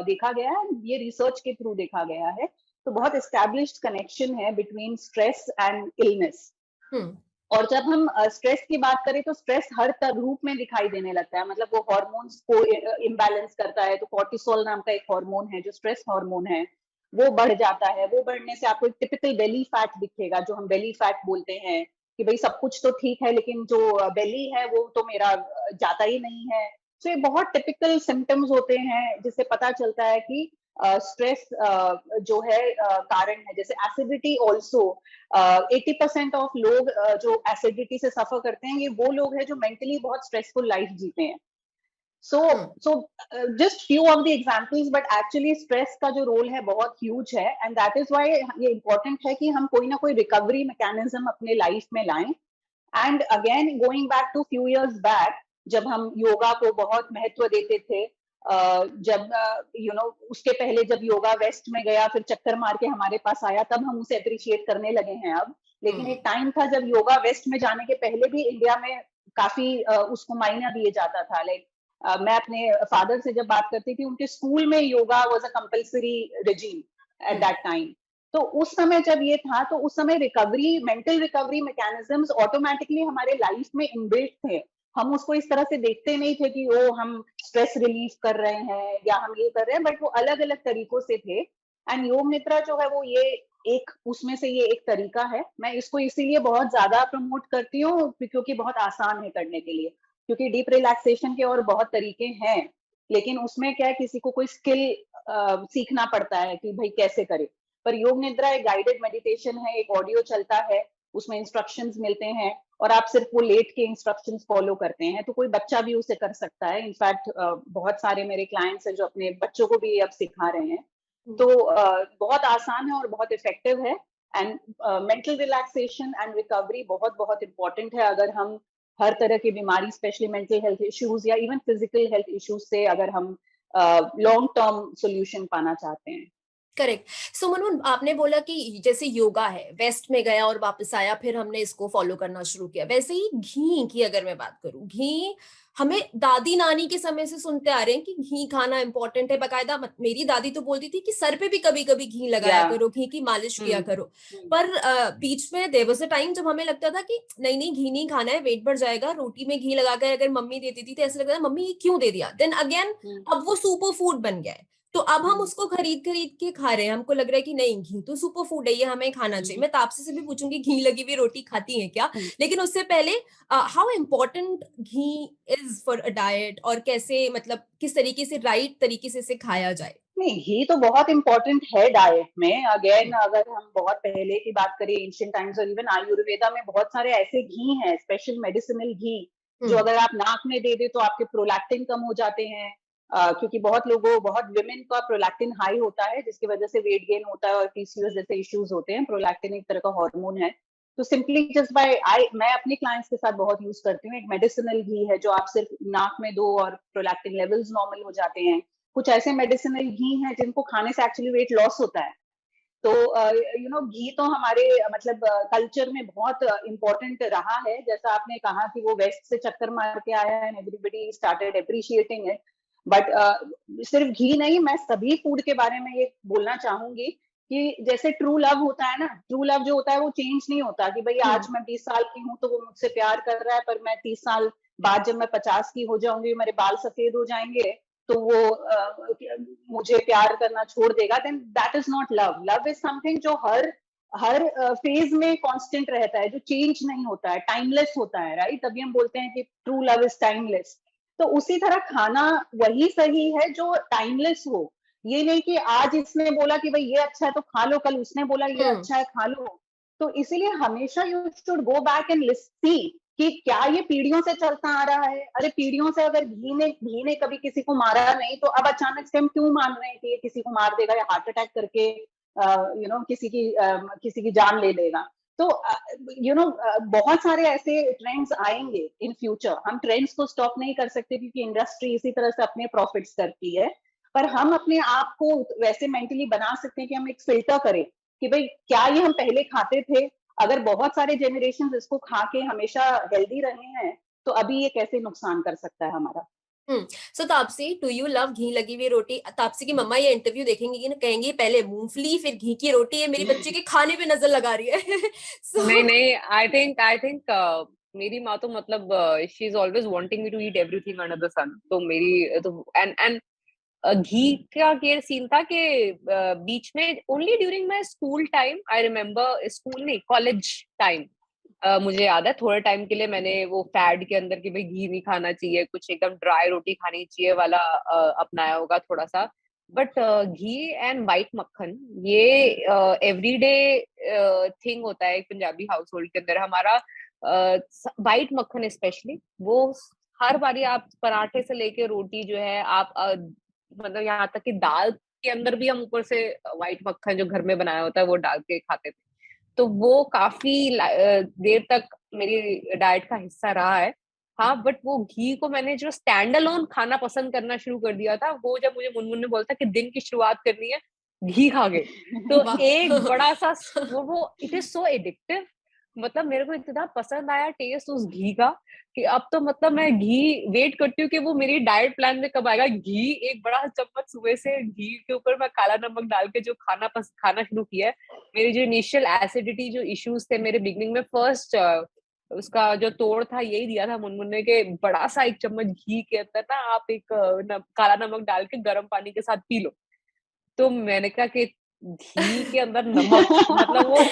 Speaker 3: देखा गया है। ये रिसर्च के थ्रू देखा गया है। तो बहुत एस्टैब्लिश्ड कनेक्शन है बिटवीन स्ट्रेस एंड इलनेस। और जब हम स्ट्रेस की बात करें तो स्ट्रेस हर रूप में दिखाई देने लगता है। मतलब वो हार्मोन्स को इम्बैलेंस करता है, तो कॉर्टिसोल नाम का एक हार्मोन है जो स्ट्रेस हार्मोन है, वो बढ़ जाता है। वो बढ़ने से आपको एक टिपिकल बेली फैट दिखेगा, जो हम बेली फैट बोलते हैं कि भाई सब कुछ तो ठीक है लेकिन जो बेली है वो तो मेरा जाता ही नहीं है। तो ये बहुत टिपिकल सिम्टम्स होते हैं जिससे पता चलता है कि स्ट्रेस जो है कारण है। जैसे एसिडिटी ऑल्सो, 80% ऑफ लोग जो एसिडिटी से सफर करते हैं ये वो लोग हैं जो मेंटली बहुत स्ट्रेसफुल लाइफ जीते हैं। So just few of the examples, but actually stress का जो रोल है बहुत ह्यूज है एंड दैट इज व्हाई ये इंपॉर्टेंट है कि हम कोई ना कोई रिकवरी मैकेनिज्म अपने लाइफ में लाएं। And again going back to few years back, जब हम योगा को बहुत महत्व देते थे, जब उसके पहले जब योगा वेस्ट में गया फिर चक्कर मार के हमारे पास आया, तब हम उसे अप्रिशिएट करने लगे हैं अब। लेकिन एक टाइम था जब योगा वेस्ट में जाने के पहले भी इंडिया में काफी उसको मायना दिए जाता था। लाइक मैं अपने फादर से जब बात करती थी, उनके स्कूल में yoga was a compulsory regime at that time. तो उस समय जब ये था तो उस समय recovery, mental recovery mechanisms automatically हमारे लाइफ में इनबिल्ट थे। हम उसको इस तरह से देखते नहीं थे कि ओ हम स्ट्रेस रिलीफ कर रहे हैं या हम ये कर रहे हैं, बट वो अलग अलग तरीकों से थे। एंड योग निद्रा जो है वो ये एक उसमें से ये एक तरीका है। मैं इसको इसीलिए बहुत ज्यादा प्रमोट करती हूँ क्योंकि बहुत आसान है करने के लिए। क्योंकि डीप रिलैक्सेशन के और बहुत तरीके हैं, लेकिन उसमें क्या है किसी को कोई स्किल सीखना पड़ता है कि भाई कैसे करे। पर योग निद्रा एक गाइडेड मेडिटेशन है, एक ऑडियो चलता है, उसमें इंस्ट्रक्शंस मिलते हैं और आप सिर्फ वो लेट के इंस्ट्रक्शंस फॉलो करते हैं। तो कोई बच्चा भी उसे कर सकता है। इनफैक्ट बहुत सारे मेरे क्लाइंट्स हैं जो अपने बच्चों को भी अब सिखा रहे हैं। तो बहुत आसान है और बहुत इफेक्टिव है। And mental relaxation and recovery बहुत बहुत इंपॉर्टेंट है अगर हम हर तरह की बीमारी, स्पेशली मेंटल हेल्थ इश्यूज या इवन फिजिकल हेल्थ इश्यूज से अगर हम लॉन्ग टर्म सोल्यूशन पाना चाहते हैं।
Speaker 1: करेक्ट। सो मनमोहन, आपने बोला कि जैसे योगा है, वेस्ट में गया और वापस आया, फिर हमने इसको फॉलो करना शुरू किया। वैसे ही घी की अगर मैं बात करूं, घी हमें दादी नानी के समय से सुनते आ रहे हैं कि घी खाना इंपॉर्टेंट है। बकायदा मेरी दादी तो बोलती थी कि सर पे भी कभी कभी घी लगाया करो, घी की मालिश किया करो। पर बीच में देयर वाज अ टाइम जब हमें लगता था कि नहीं नहीं घी नहीं खाना है, वेट बढ़ जाएगा। रोटी में घी लगाकर अगर मम्मी देती थी तो ऐसा लगता था मम्मी ये क्यों दे दिया। देन अगेन अब वो सुपर फूड बन गया है, तो अब हम उसको खरीद खरीद के खा रहे हैं। हमको लग रहा है कि नहीं घी तो सुपर फूड है, ये हमें खाना चाहिए। मैं तापसी से भी पूछूंगी घी लगी हुई रोटी खाती है क्या, लेकिन उससे पहले how important ghee is for a diet, और कैसे मतलब किस तरीके से राइट तरीके से इसे खाया जाए।
Speaker 3: नहीं, घी तो बहुत इंपॉर्टेंट है डाइट में। अगेन अगर हम बहुत पहले की बात करें, एंशिएंट टाइम्स और इवन आयुर्वेदा में बहुत सारे ऐसे घी हैं, स्पेशल मेडिसिनल घी, जो अगर आप नाक में दे दे तो आपके प्रोलैक्टिन कम हो जाते हैं। क्योंकि बहुत विमेन का प्रोलैक्टिन हाई होता है जिसकी वजह से वेट गेन होता है और पीसीओएस जैसे इश्यूज होते हैं। प्रोलैक्टिन एक तरह का हार्मोन है। तो सिंपली जस्ट बाय मैं अपने क्लाइंट्स के साथ बहुत यूज करती हूँ। एक मेडिसिनल घी है जो आप सिर्फ नाक में दो और प्रोलैक्टिन लेवल्स नॉर्मल हो जाते हैं। कुछ ऐसे मेडिसिनल घी हैं जिनको खाने से एक्चुअली वेट लॉस होता है। तो घी तो हमारे मतलब कल्चर में बहुत इम्पोर्टेंट रहा है। जैसा आपने कहा कि वो वेस्ट से चक्कर मार के आया है and everybody started appreciating it. But सिर्फ घी नहीं, मैं सभी फूड के बारे में ये बोलना चाहूंगी कि जैसे ट्रू लव होता है ना, ट्रू लव जो होता है वो चेंज नहीं होता कि भाई आज मैं 20 साल की हूँ तो वो मुझसे प्यार कर रहा है, पर मैं 30 साल बाद जब मैं 50 की हो जाऊंगी, मेरे बाल सफेद हो जाएंगे, तो वो मुझे प्यार करना छोड़ देगा। Then that is not love. Love is something जो हर फेज में कांस्टेंट रहता है, जो चेंज नहीं होता है, टाइमलेस होता है, राइट। तभी हम बोलते हैं कि ट्रू लव इज टाइमलेस। तो उसी तरह खाना वही सही है जो टाइमलेस हो। ये नहीं कि आज इसने बोला कि भाई ये अच्छा है तो खा लो, कल उसने बोला ये अच्छा है खा लो। तो इसीलिए हमेशा you should go back and see कि क्या ये पीढ़ियों से चलता आ रहा है। अरे पीढ़ियों से अगर घी ने कभी किसी को मारा नहीं, तो अब अचानक से हम क्यों मान रहे हैं कि ये किसी को मार देगा या हार्ट अटैक करके किसी की जान ले लेगा। तो बहुत सारे ऐसे ट्रेंड्स आएंगे इन फ्यूचर। हम ट्रेंड्स को स्टॉप नहीं कर सकते क्योंकि इंडस्ट्री इसी तरह से अपने प्रॉफिट्स करती है, पर हम अपने आप को वैसे मेंटली बना सकते हैं कि हम एक फिल्टर करें कि भाई क्या ये हम पहले खाते थे, अगर बहुत सारे जनरेशन इसको खा के हमेशा हेल्दी रहे हैं तो अभी ये कैसे नुकसान कर सकता है हमारा।
Speaker 1: सो तापसी, डू यू लव घी लगी हुई रोटी? तापसी की मम्मा ये इंटरव्यू देखेंगी कि कहेंगी पहले मूंगफली फिर घी की रोटी, ये मेरी बच्ची के खाने पे नजर लगा रही है।
Speaker 2: नहीं नहीं, आई थिंक मेरी माँ तो मतलब she is always wanting me to eat everything under the sun. तो मेरी तो एंड घी का ये सीन था कि बीच में only during my school time, I remember, school नहीं कॉलेज टाइम, मुझे याद है थोड़े टाइम के लिए मैंने वो फैड के अंदर कि भाई घी नहीं खाना चाहिए, कुछ एकदम ड्राई रोटी खानी चाहिए वाला अपनाया होगा थोड़ा सा। बट घी एंड वाइट मक्खन ये एवरीडे थिंग होता है एक पंजाबी हाउस होल्ड के अंदर हमारा। वाइट मक्खन स्पेशली वो हर बारी आप पराठे से लेके रोटी जो है आप मतलब यहाँ तक कि दाल के अंदर भी हम ऊपर से व्हाइट मक्खन जो घर में बनाया होता है वो डाल के खाते थे। तो वो काफी देर तक मेरी डाइट का हिस्सा रहा है। हाँ, बट वो घी को मैंने जो स्टैंड अलोन खाना पसंद करना शुरू कर दिया था वो जब मुझे मुनमुन ने बोलता कि दिन की शुरुआत करनी है घी खा के, तो एक बड़ा सा वो इट इज सो एडिक्टिव। मतलब मेरे को इतना पसंद आया टेस्ट उस घी का कि अब तो मतलब मैं घी वेट करती हूँ कि वो मेरी डाइट प्लान में कब आएगा। घी एक बड़ा चम्मच सुबह से घी के ऊपर मैं काला नमक डाल के जो खाना शुरू किया है। मेरी जो इनिशियल एसिडिटी जो इश्यूज थे मेरे बिगनिंग में, फर्स्ट उसका जो तोड़ था यही दिया था मुनमुन ने कि बड़ा सा एक चम्मच घी के अंदर ना आप एक काला नमक डाल के गर्म पानी के साथ पी लो। तो मैंने कहा कि घी के अंदर नमक मतलब वो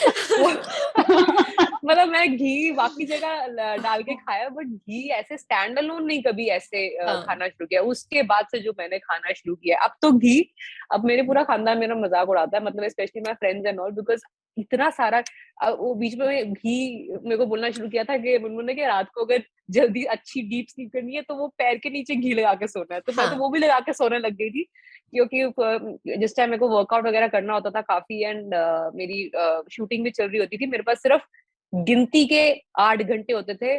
Speaker 2: मतलब मैं घी बाकी जगह डाल के खाया बट घी ऐसे स्टैंड अलोन नहीं कभी ऐसे खाना शुरू किया। उसके बाद से जो मैंने खाना शुरू किया अब तो घी, अब मेरे पूरा खानदान मेरा मजाक उड़ाता है, मतलब specially my friends and all, because इतना सारा वो बीच में घी मेरे को बोलना शुरू किया था कि मुनमुन ने कि रात को अगर जल्दी अच्छी डीप स्लीप करनी है तो वो पैर के नीचे घी लगा के सोना है। तो मैं तो वो भी लगा के सोने लग गई थी क्योंकि जिस टाइम मेरे को वर्कआउट वगैरह करना होता था काफी एंड मेरी शूटिंग भी चल रही होती थी, मेरे पास सिर्फ गिनती के 8 घंटे होते थे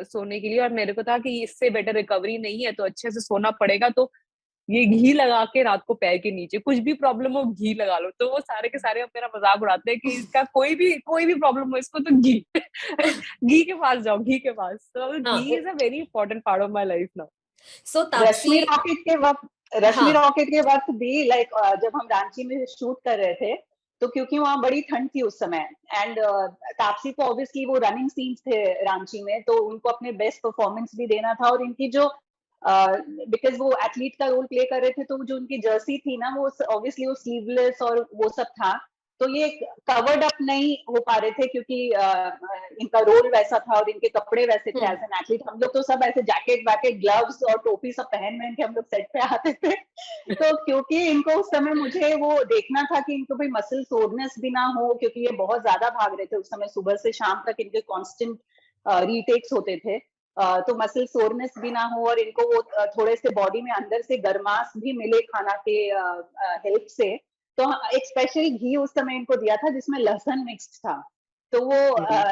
Speaker 2: सोने के लिए और मेरे को था कि इससे बेटर रिकवरी नहीं है तो अच्छे से सोना पड़ेगा। तो ये घी लगा के रात को पैर के नीचे कुछ भी प्रॉब्लम हो घी लगा लो। तो वो सारे के सारे मेरा मजाक उड़ाते हैं कि इसका कोई भी प्रॉब्लम हो इसको तो घी घी के पास जाओ, घी के पास। तो ghee is a very important part of my life now.
Speaker 1: So Taapsee,
Speaker 3: Rashmi Rocket के वक्त भी जब हम रांची में शूट कर रहे थे तो क्योंकि वहां बड़ी ठंड थी उस समय एंड तापसी को ऑब्वियसली वो रनिंग सीन्स थे रांची में तो उनको अपने बेस्ट परफॉर्मेंस भी देना था। और इनकी जो बिकॉज वो एथलीट का रोल प्ले कर रहे थे तो जो उनकी जर्सी थी ना वो ऑब्वियसली वो स्लीवलेस और वो सब था। तो ये कवर्ड अप नहीं हो पा रहे थे क्योंकि इनका रोल वैसा था और इनके कपड़े वैसे थे एज एन एथलीट। हम लोग तो सब ऐसे जैकेट वैकेट ग्लव्स और टोपी सब पहन के हम लोग सेट पे आते थे। तो क्योंकि इनको उस समय मुझे वो देखना था कि इनको भी मसल सोरनेस भी ना हो क्योंकि ये बहुत ज्यादा भाग रहे थे उस समय, सुबह से शाम तक इनके कॉन्स्टेंट रीटेक्स होते थे। तो मसल सोरनेस भी ना हो और इनको वो थोड़े से बॉडी में अंदर से गर्मास भी मिले खाना के हेल्प से। तो एक स्पेशल घी उस समय इनको दिया था जिसमें लहसुन मिक्स्ड था। तो वो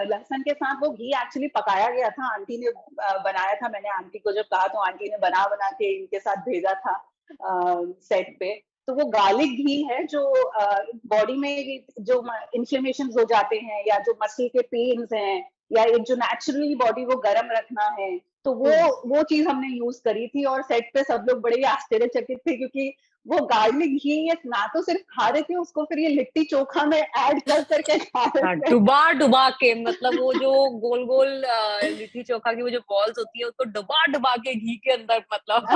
Speaker 3: लहसुन के साथ वो घी एक्चुअली पकाया गया था, आंटी ने बनाया था। मैंने आंटी को जब कहा तो आंटी ने बना के इनके साथ भेजा था सेट पे। तो वो गार्लिक घी है जो बॉडी में जो इन्फ्लेमेशन हो जाते हैं या जो मसल के पेन्स हैं या एक जो नेचुरली बॉडी को गर्म रखना है तो वो चीज हमने यूज करी थी। और सेट पे सब लोग बड़े ही आश्चर्यचकित थे क्योंकि वो गार्लिक घी ये ना तो सिर्फ खा रहे थे उसको फिर ये लिट्टी चोखा में ऐड कर करके खा रहे थे।
Speaker 2: डुबा के मतलब वो जो गोल गोल लिट्टी चोखा की वो जो बॉल्स होती है उसको डुबा के घी के अंदर मतलब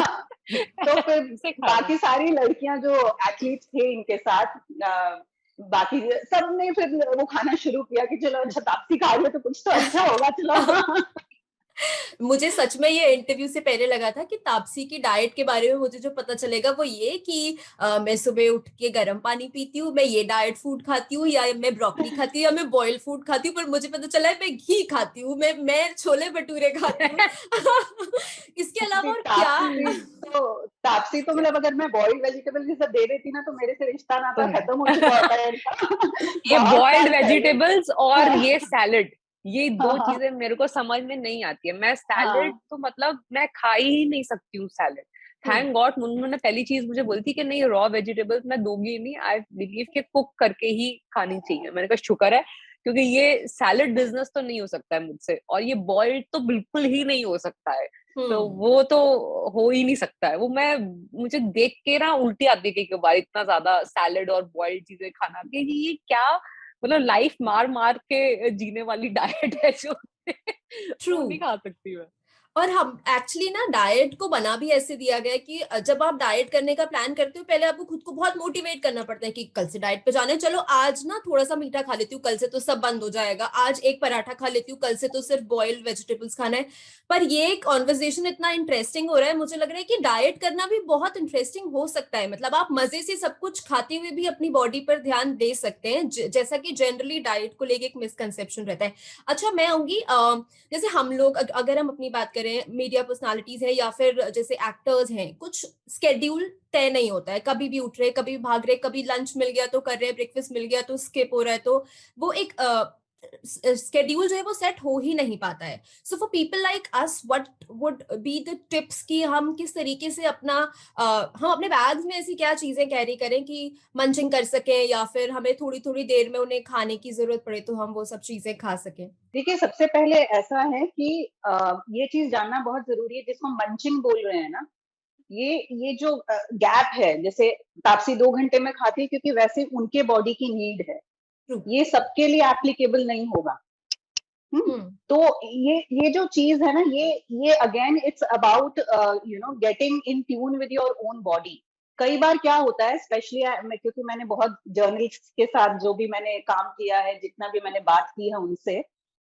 Speaker 3: तो फिर बाकी सारी लड़कियां जो एथलीट्स थे इनके साथ बाकी सब ने फिर वो खाना शुरू किया कि चलो अच्छा तापसी खा रही है तो कुछ तो अच्छा होगा चलो।
Speaker 1: मुझे सच में ये इंटरव्यू से पहले लगा था कि तापसी की डाइट के बारे में मुझे जो पता चलेगा वो ये कि मैं सुबह उठ के गर्म पानी पीती हूँ, मैं ये डाइट फूड खाती हूँ, या मैं ब्रोकली खाती हूँ, या मैं बॉइल्ड फूड खाती हूँ, पर मुझे पता चला है मैं घी खाती हूँ, मैं छोले भटूरे खाती हूँ। इसके अलावा और क्या?
Speaker 3: तापसी तो
Speaker 1: क्या?
Speaker 3: मतलब अगर मैं बॉइल्ड वेजिटेबल ये सब दे देती ना तो मेरे से रिश्ता नाता
Speaker 2: तो
Speaker 3: खत्म हो चुका होता है इनका।
Speaker 2: ये
Speaker 3: बहुत
Speaker 2: बॉइल्ड
Speaker 3: साल पहले।
Speaker 2: वेजिटेबल्स और ये सैलेड, ये दो
Speaker 3: हाँ
Speaker 2: चीजें मेरे को समझ में नहीं आती है। मैं सैलेड
Speaker 3: हाँ
Speaker 2: तो मतलब मैं खा ही नहीं सकती हूँ सैलेड।
Speaker 1: हम्म
Speaker 2: थैंक गॉड उन्होंने पहली चीज मुझे बोली थी कि नहीं रॉ वेजिटेबल्स मैं दूंगी नहीं, आई बिलीव के कुक करके ही खानी चाहिए। मैंने कहा शुक्र है, क्योंकि ये सैलेड बिजनेस तो नहीं हो सकता है मुझसे, और ये बॉइल्ड तो बिल्कुल ही नहीं हो सकता है। तो
Speaker 1: हम्म
Speaker 2: वो तो हो ही नहीं सकता है। वो मैं मुझे देख के ना उल्टी आती है कई बार, इतना ज्यादा सैलेड और बॉइल्ड चीजें खाना कि ये क्या मतलब लाइफ मार मार के जीने वाली डाइट है जो
Speaker 1: ट्रू।
Speaker 2: वो नहीं खा सकती मैं।
Speaker 1: और हम एक्चुअली ना डाइट को बना भी ऐसे दिया गया है कि जब आप डाइट करने का प्लान करते हो पहले आपको खुद को बहुत मोटिवेट करना पड़ता है कि कल से डाइट पे जाना है, चलो आज ना थोड़ा सा मीठा खा लेती हूँ, कल से तो सब बंद हो जाएगा, आज एक पराठा खा लेती हूँ, कल से तो सिर्फ बॉइल्ड वेजिटेबल्स खाना है। पर ये कॉन्वर्जेशन इतना इंटरेस्टिंग हो रहा है, मुझे लग रहा है कि डाइट करना भी बहुत इंटरेस्टिंग हो सकता है। मतलब आप मजे से सब कुछ खाते हुए भी अपनी बॉडी पर ध्यान दे सकते हैं, जैसा कि जनरली डाइट को लेके एक मिसकंसेप्शन रहता है। अच्छा, मैं आऊंगी जैसे हम लोग अगर हम अपनी बात करें, मीडिया पर्सनालिटीज है या फिर जैसे एक्टर्स हैं, कुछ स्केड्यूल तय नहीं होता है, कभी भी उठ रहे, कभी भी भाग रहे, कभी लंच मिल गया तो कर रहे, ब्रेकफास्ट मिल गया तो स्किप हो रहा है, तो वो एक स्केड्यूल जो है वो सेट हो ही नहीं पाता है। So for people like us what would be the tips कि हम किस तरीके से अपना हम अपने बैग्स में ऐसी क्या चीजें कैरी करें कि मंचिंग कर सकें, या फिर हमें थोड़ी थोड़ी देर में उन्हें खाने की जरूरत पड़े तो हम वो सब चीजें खा सकें।
Speaker 3: देखिए, सबसे पहले ऐसा है कि ये चीज जानना बहुत जरूरी है जिसको मंचिंग बोल रहे हैं ना, ये जो गैप है, जैसे तापसी 2 घंटे में खाती है क्योंकि वैसे उनके बॉडी की नीड है,
Speaker 1: ट्रू।
Speaker 3: ये सबके लिए एप्लीकेबल नहीं होगा।
Speaker 1: हम्म
Speaker 3: तो ये जो चीज है ना, ये again it's about getting in tune with your own body. कई बार क्या होता है, स्पेशली क्योंकि मैंने बहुत जर्नलिस्ट के साथ जो भी मैंने काम किया है, जितना भी मैंने बात की है उनसे,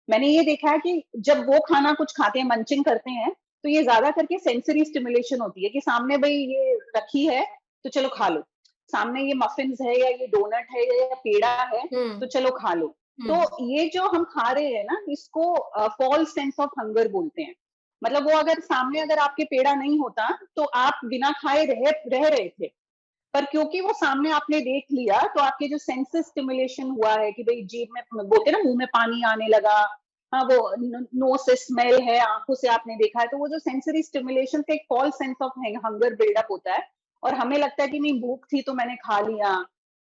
Speaker 3: मैंने ये देखा है कि जब वो खाना कुछ खाते हैं, मंचिंग करते हैं, तो ये ज्यादा करके सेंसरी स्टिमुलेशन होती है कि सामने भाई ये रखी है तो चलो खा लो, सामने ये मफिन्स है या ये डोनट है या पेड़ा है तो
Speaker 1: हम्म
Speaker 3: चलो खा लो। तो
Speaker 1: हम्म
Speaker 3: ये जो हम खा रहे हैं ना, इसको फॉल्स सेंस ऑफ हंगर बोलते हैं। मतलब वो अगर सामने अगर आपके पेड़ा नहीं होता तो आप बिना खाए रह रहे थे, पर क्योंकि वो सामने आपने देख लिया तो आपके जो सेंसेस स्टिमुलेशन हुआ है कि भाई जीभ में, बोलते हैं ना, मुंह में पानी आने लगा, हाँ वो नोज से स्मेल है, आंखों से आपने देखा है, तो वो जो सेंसरी स्टिमुलेशन से एक false sense of hunger buildup होता है और हमें लगता है कि नहीं भूख थी तो मैंने खा लिया।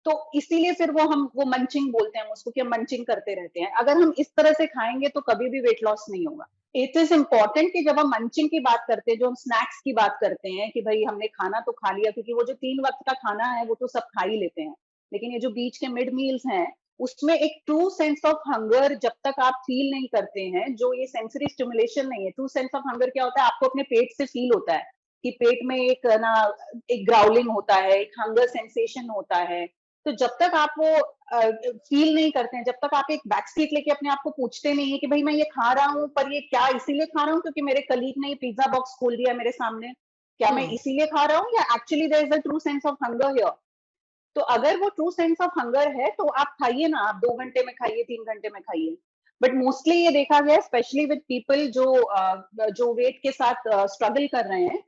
Speaker 3: तो इसीलिए फिर वो मंचिंग बोलते हैं उसको, कि हम मंचिंग करते रहते हैं। अगर हम इस तरह से खाएंगे तो कभी भी वेट लॉस नहीं होगा। इट इज इम्पॉर्टेंट कि जब हम मंचिंग की बात करते हैं, जो हम स्नैक्स की बात करते हैं कि भाई हमने खाना तो खा लिया, क्योंकि वो जो 3 वक्त का खाना है वो तो सब खा ही लेते हैं, लेकिन ये जो बीच के मिड मील्स हैं उसमें एक ट्रू सेंस ऑफ हंगर जब तक आप फील नहीं करते हैं, जो ये सेंसरी स्टिमुलेशन नहीं है। ट्रू सेंस ऑफ हंगर क्या होता है, आपको अपने पेट से फील होता है कि पेट में एक ना, एक ग्राउलिंग होता है, एक हंगर सेंसेशन होता है। तो जब तक आप वो फील नहीं करते हैं, जब तक आप एक बैक सीट लेके अपने आप को पूछते नहीं है कि भाई मैं ये खा रहा हूँ, पर ये क्या इसीलिए खा रहा हूँ क्योंकि मेरे कलीग ने ये पिज्जा बॉक्स खोल दिया मेरे सामने, क्या मैं
Speaker 1: हम्म
Speaker 3: इसीलिए खा रहा हूँ, या actually there is a true sense of hunger here. तो अगर वो ट्रू सेंस ऑफ हंगर है तो आप खाइए ना, आप 2 घंटे में खाइए, 3 घंटे में खाइए। बट मोस्टली ये देखा गया है, स्पेशली विद पीपल जो वेट के साथ स्ट्रगल कर रहे हैं,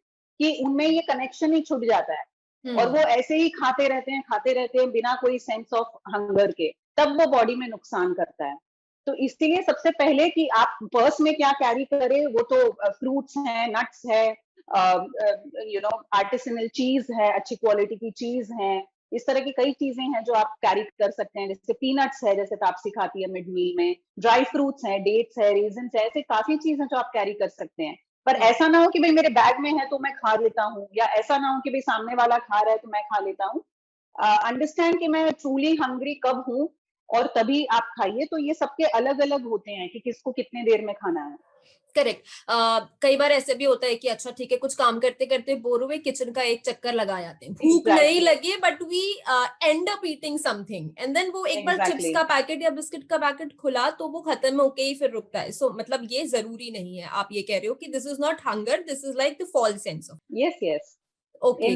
Speaker 3: कि उनमें ये कनेक्शन ही छूट जाता है और वो
Speaker 1: हम्म
Speaker 3: ऐसे ही खाते रहते हैं बिना कोई सेंस ऑफ हंगर के, तब वो बॉडी में नुकसान करता है। तो इसलिए सबसे पहले कि आप पर्स में क्या कैरी करें, वो तो फ्रूट्स हैं, नट्स है, आर्टिसनल चीज है, अच्छी क्वालिटी की चीज है, इस तरह की कई चीजें हैं जो आप कैरी कर सकते हैं। जैसे पीनट्स है, जैसे तापसी खाती है मिड मील में, ड्राई फ्रूट्स हैं, डेट्स है, रीजन है, ऐसे काफी चीज है जो आप कैरी कर सकते हैं। पर
Speaker 1: हम्म
Speaker 3: ऐसा ना हो कि भाई मेरे बैग में है तो मैं खा लेता हूँ, या ऐसा ना हो कि भाई सामने वाला खा रहा है तो मैं खा लेता हूँ। अंडरस्टैंड कि मैं ट्रूली हंग्री कब हूँ और तभी आप खाइए। तो ये सबके अलग अलग होते हैं कि किसको कितने देर में खाना है।
Speaker 1: करेक्ट। कई बार ऐसे भी होता है कि अच्छा ठीक है, कुछ काम करते करते बोर हुए, किचन का एक चक्कर लगा जाते हैं, भूख नहीं लगी but we end up eating something and then वो एक बार चिप्स का पैकेट या बिस्किट का पैकेट खुला तो वो खत्म होके ही फिर रुकता है। सो मतलब ये जरूरी नहीं है, आप ये कह रहे हो कि this is not hunger, this is like the false sense of.
Speaker 3: Yes yes.
Speaker 1: Okay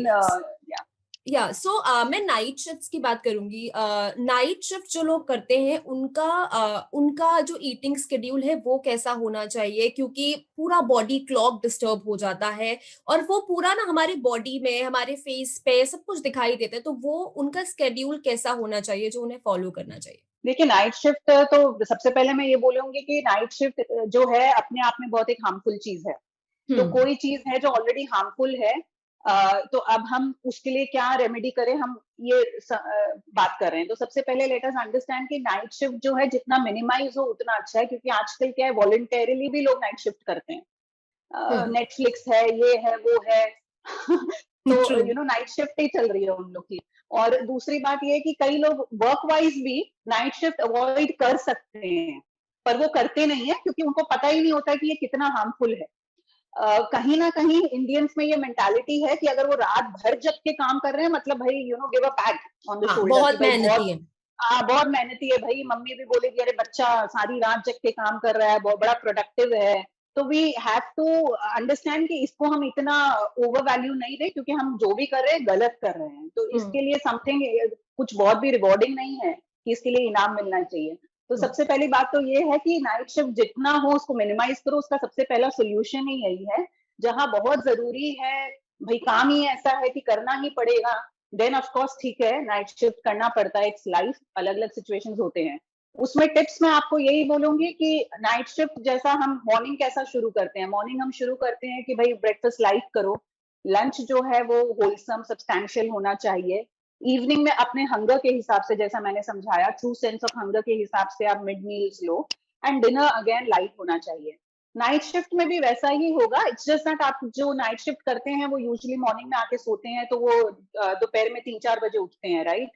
Speaker 1: yeah so मैं नाइट शिफ्ट्स की बात करूंगी। नाइट शिफ्ट जो लोग करते हैं उनका जो ईटिंग शेड्यूल है वो कैसा होना चाहिए, क्योंकि पूरा बॉडी क्लॉक डिस्टर्ब हो जाता है और वो पूरा ना हमारे बॉडी में, हमारे फेस पे सब कुछ दिखाई देता है, तो वो उनका शेड्यूल कैसा होना चाहिए जो उन्हें फॉलो करना चाहिए?
Speaker 3: देखिए, नाइट शिफ्ट तो सबसे पहले मैं ये बोलूंगी कि नाइट शिफ्ट जो है अपने आप में बहुत एक हार्मफुल चीज है। तो कोई चीज है जो ऑलरेडी हार्मफुल है, तो अब हम उसके लिए क्या रेमेडी करें, हम ये बात कर रहे हैं। तो सबसे पहले लेट अस अंडरस्टैंड कि नाइट शिफ्ट जो है जितना मिनिमाइज हो उतना अच्छा है, क्योंकि आजकल क्या है, वॉलंटरीली भी लोग नाइट शिफ्ट करते हैं। नेटफ्लिक्स है, ये है, वो है तो नाइट शिफ्ट ही चल रही है उन लोग की। और दूसरी बात ये है कि कई लोग वर्क वाइज भी नाइट शिफ्ट अवॉइड कर सकते हैं, पर वो करते नहीं है क्योंकि उनको पता ही नहीं होता कि ये कितना हार्मफुल है। कहीं ना कहीं इंडियंस में ये मेंटालिटी है कि अगर वो रात भर जग के काम कर रहे हैं, मतलब भाई give a PAT on the shoulder,
Speaker 1: बहुत मेहनती है।
Speaker 3: बहुत मेहनती है भाई। मम्मी भी बोलेगी अरे बच्चा सारी रात जग के काम कर रहा है, बहुत बड़ा प्रोडक्टिव है। तो वी हैव टू अंडरस्टैंड कि इसको हम इतना ओवर वैल्यू नहीं दे, क्योंकि हम जो भी कर रहे हैं गलत कर रहे हैं। तो इसके लिए समथिंग कुछ बहुत भी रिवॉर्डिंग नहीं है कि इसके लिए इनाम मिलना चाहिए। तो सबसे पहली बात तो ये है कि नाइट शिफ्ट जितना हो उसको मिनिमाइज करो। उसका सबसे पहला सोल्यूशन ही यही है। जहां बहुत जरूरी है, भाई काम ही ऐसा है कि करना ही पड़ेगा, देन ऑफ कोर्स ठीक है, नाइट शिफ्ट करना पड़ता है। इट्स लाइफ, अलग अलग सिचुएशंस होते हैं। उसमें टिप्स मैं आपको यही बोलूंगी कि नाइट शिफ्ट जैसा हम मॉर्निंग कैसा शुरू करते हैं, मॉर्निंग हम शुरू करते हैं कि भाई ब्रेकफास्ट लाइट करो, लंच जो है वो होलसम सब्सटैंशियल होना चाहिए। इवनिंग में अपने हंगर के हिसाब से, जैसा मैंने समझाया, ट्रू सेंस ऑफ हंगर के हिसाब से आप mid meals low, and dinner again light होना चाहिए। नाइट शिफ्ट में भी वैसा ही होगा। इट्स जस्ट दैट आप जो नाइट शिफ्ट करते हैं वो यूजुअली मॉर्निंग में आके सोते हैं, तो वो दोपहर में 3-4 बजे उठते हैं, राइट?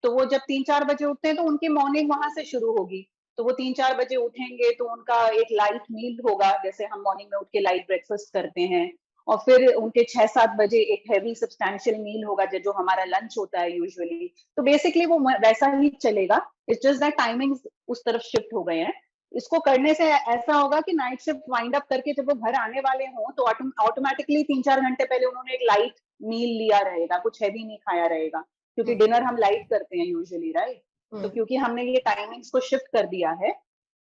Speaker 3: तो वो जब 3-4 बजे उठते हैं तो उनकी मॉर्निंग वहां से शुरू होगी। तो वो 3-4 बजे उठेंगे तो उनका एक लाइट मील होगा, जैसे हम मॉर्निंग में उठ के लाइट ब्रेकफास्ट करते हैं। और फिर उनके 6-7 बजे एक हैवी सब्सटैंशियल मील होगा, जो हमारा लंच होता है यूजुअली। तो बेसिकली वो वैसा ही चलेगा। इट्स जस्ट दैट टाइमिंग्स उस तरफ शिफ्ट हो गए हैं। इसको करने से ऐसा होगा कि नाइट शिफ्ट वाइंड अप करके जब वो घर आने वाले हों तो ऑटोमेटिकली 3-4 घंटे पहले उन्होंने एक लाइट मील लिया रहेगा, कुछ हैवी नहीं खाया रहेगा, क्योंकि डिनर हम लाइट करते हैं यूजुअली, राइट? तो क्योंकि हमने ये टाइमिंग्स को शिफ्ट कर दिया है,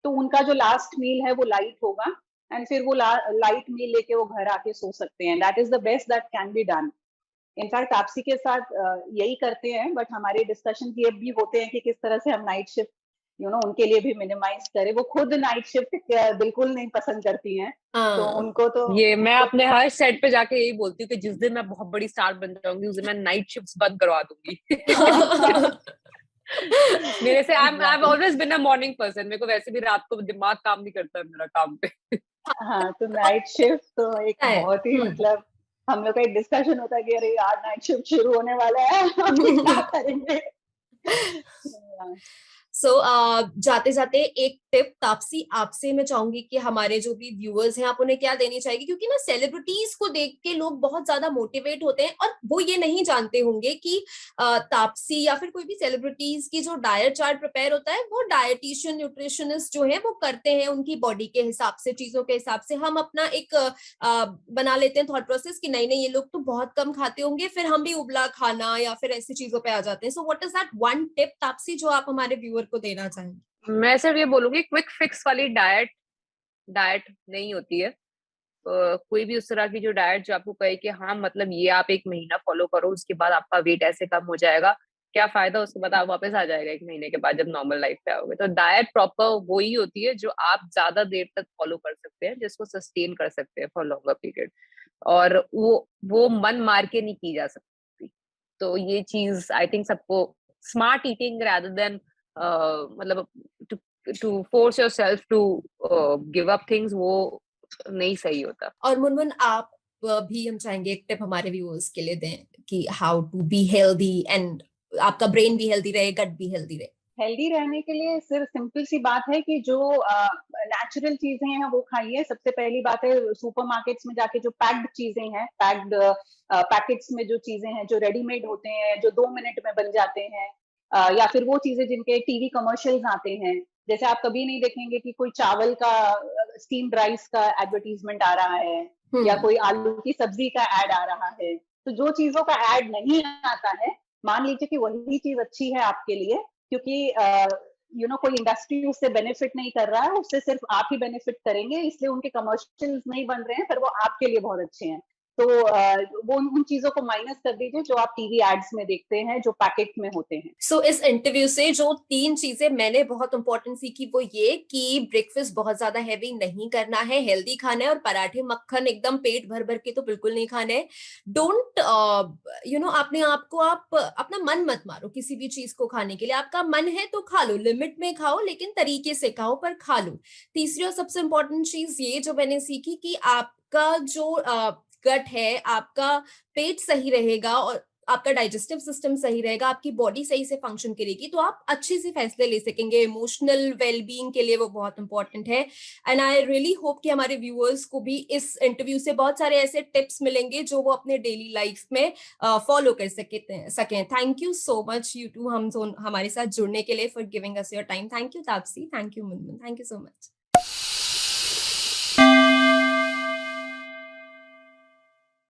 Speaker 3: तो उनका जो लास्ट मील है वो लाइट होगा, एंड फिर वो लाइट मील लेके वो घर आके सो सकते हैं। That is the best that can be done. In fact Taapsee के साथ यही करते हैं, बट हमारे डिस्कशन ये भी होते हैं कि किस तरह से हम नाइट शिफ्ट उनके लिए भी मिनिमाइज करें। वो खुद नाइट शिफ्ट बिल्कुल नहीं पसंद करती हैं, तो उनको तो
Speaker 2: ये मैं अपने हर सेट पे जाके यही बोलती हूँ कि जिस दिन मैं बहुत बड़ी स्टार बन जाऊंगी उस दिन मैं नाइट शिफ्ट्स बंद करवा दूंगी। मेरे से I've always been a morning person। मेरे को वैसे भी रात को दिमाग काम नहीं करता मेरा काम पे।
Speaker 3: हाँ, तो नाइट शिफ्ट तो एक बहुत ही मतलब हम लोग का एक डिस्कशन होता है कि अरे यार नाइट शिफ्ट शुरू होने वाला है, हम क्या करेंगे।
Speaker 1: सो जाते जाते एक टिप तापसी आपसे मैं चाहूंगी कि हमारे जो भी व्यूअर्स हैं आप उन्हें क्या देनी चाहिए, क्योंकि ना सेलिब्रिटीज को देख के लोग बहुत ज्यादा मोटिवेट होते हैं और वो ये नहीं जानते होंगे कि तापसी या फिर कोई भी सेलिब्रिटीज की जो डाइट चार्ट प्रिपेयर होता है वो डायटिशियन न्यूट्रिशनिस्ट जो है वो करते हैं उनकी बॉडी के हिसाब से, चीजों के हिसाब से। हम अपना एक बना लेते हैं थॉट प्रोसेस कि नहीं नहीं ये लोग तो बहुत कम खाते होंगे, फिर हम भी उबला खाना या फिर ऐसी चीजों पे आ जाते हैं। So what is that one tip Taapsee जो आप हमारे व्यूअर को देना चाहेंगे?
Speaker 2: मैं सिर्फ ये बोलूंगी क्विक फिक्स वाली डाइट नहीं होती है। कोई भी उस तरह की जो डाइट जो आपको कहे कि हाँ मतलब ये आप 1 महीना फॉलो करो उसके बाद आपका वेट ऐसे कम हो जाएगा, क्या फायदा, उसके बाद आप वापस आ जाएगा 1 महीने के बाद जब नॉर्मल लाइफ पे आओगे। तो डाइट प्रॉपर वो ही होती है जो आप ज्यादा देर तक फॉलो कर सकते हैं, जिसको सस्टेन कर सकते हैं फॉर लॉन्गर पीरियड, और वो मन मार के नहीं की जा सकती। तो ये चीज आई थिंक सबको स्मार्ट ईटिंग रादर देन मतलब to force yourself to give up things, वो नहीं सही होता।
Speaker 1: और मुनमुन आप भी हम चाहेंगे एक टिप हमारे व्यूअर्स के लिए दें कि how to be healthy and आपका ब्रेन भी हेल्दी रहे, गट भी हेल्दी रहे।
Speaker 3: हेल्दी रहने के लिए सिर्फ सिंपल सी बात है कि जो नेचुरल चीजें हैं वो खाइए। सबसे पहली बात है सुपरमार्केट्स में जाके जो पैक्ड चीजें हैं, पैक्ड पैकेट्स में जो चीजें हैं जो रेडीमेड होते हैं, जो 2 मिनट में बन जाते हैं, या फिर वो चीजें जिनके टीवी कमर्शियल्स आते हैं। जैसे आप कभी नहीं देखेंगे कि कोई चावल का स्टीम्ड राइस का एडवर्टीजमेंट आ रहा है या कोई आलू की सब्जी का एड आ रहा है। तो जो चीजों का एड नहीं आता है, मान लीजिए कि वही चीज अच्छी है आपके लिए, क्योंकि कोई इंडस्ट्री उससे बेनिफिट नहीं कर रहा है, उससे सिर्फ आप ही बेनिफिट करेंगे, इसलिए उनके कमर्शियल्स नहीं बन रहे हैं, पर वो आपके लिए बहुत अच्छे हैं। तो वो उन चीजों को माइनस कर दीजिए जो आप टीवी एड्स में देखते हैं, जो पैकेट में होते हैं।
Speaker 1: सो इस इंटरव्यू से जो 3 चीजें मैंने बहुत इंपॉर्टेंट सीखी वो ये कि ब्रेकफास्ट बहुत ज्यादा हैवी नहीं करना है, हेल्दी खाना है, और पराठे मक्खन एकदम पेट भर भर के तो बिल्कुल नहीं खाने हैं। डोंट अपने आप को आप अपना मन मत मारो किसी भी चीज को खाने के लिए। आपका मन है तो खा लो, लिमिट में खाओ, लेकिन तरीके से खाओ, पर खा लो। तीसरी और सबसे इंपॉर्टेंट चीज ये जो मैंने सीखी कि आपका जो गट है, आपका पेट सही रहेगा और आपका डाइजेस्टिव सिस्टम सही रहेगा, आपकी बॉडी सही से फंक्शन करेगी, तो आप अच्छे से फैसले ले सकेंगे। इमोशनल वेलबीइंग के लिए वो बहुत इंपॉर्टेंट है। एंड आई रियली होप कि हमारे व्यूअर्स को भी इस इंटरव्यू से बहुत सारे ऐसे टिप्स मिलेंगे जो वो अपने डेली लाइफ में फॉलो कर सकें। Thank you so much you too हमारे साथ जुड़ने के लिए, for giving us your time. Thank you Taapsee, thank you Munmun, thank you so much.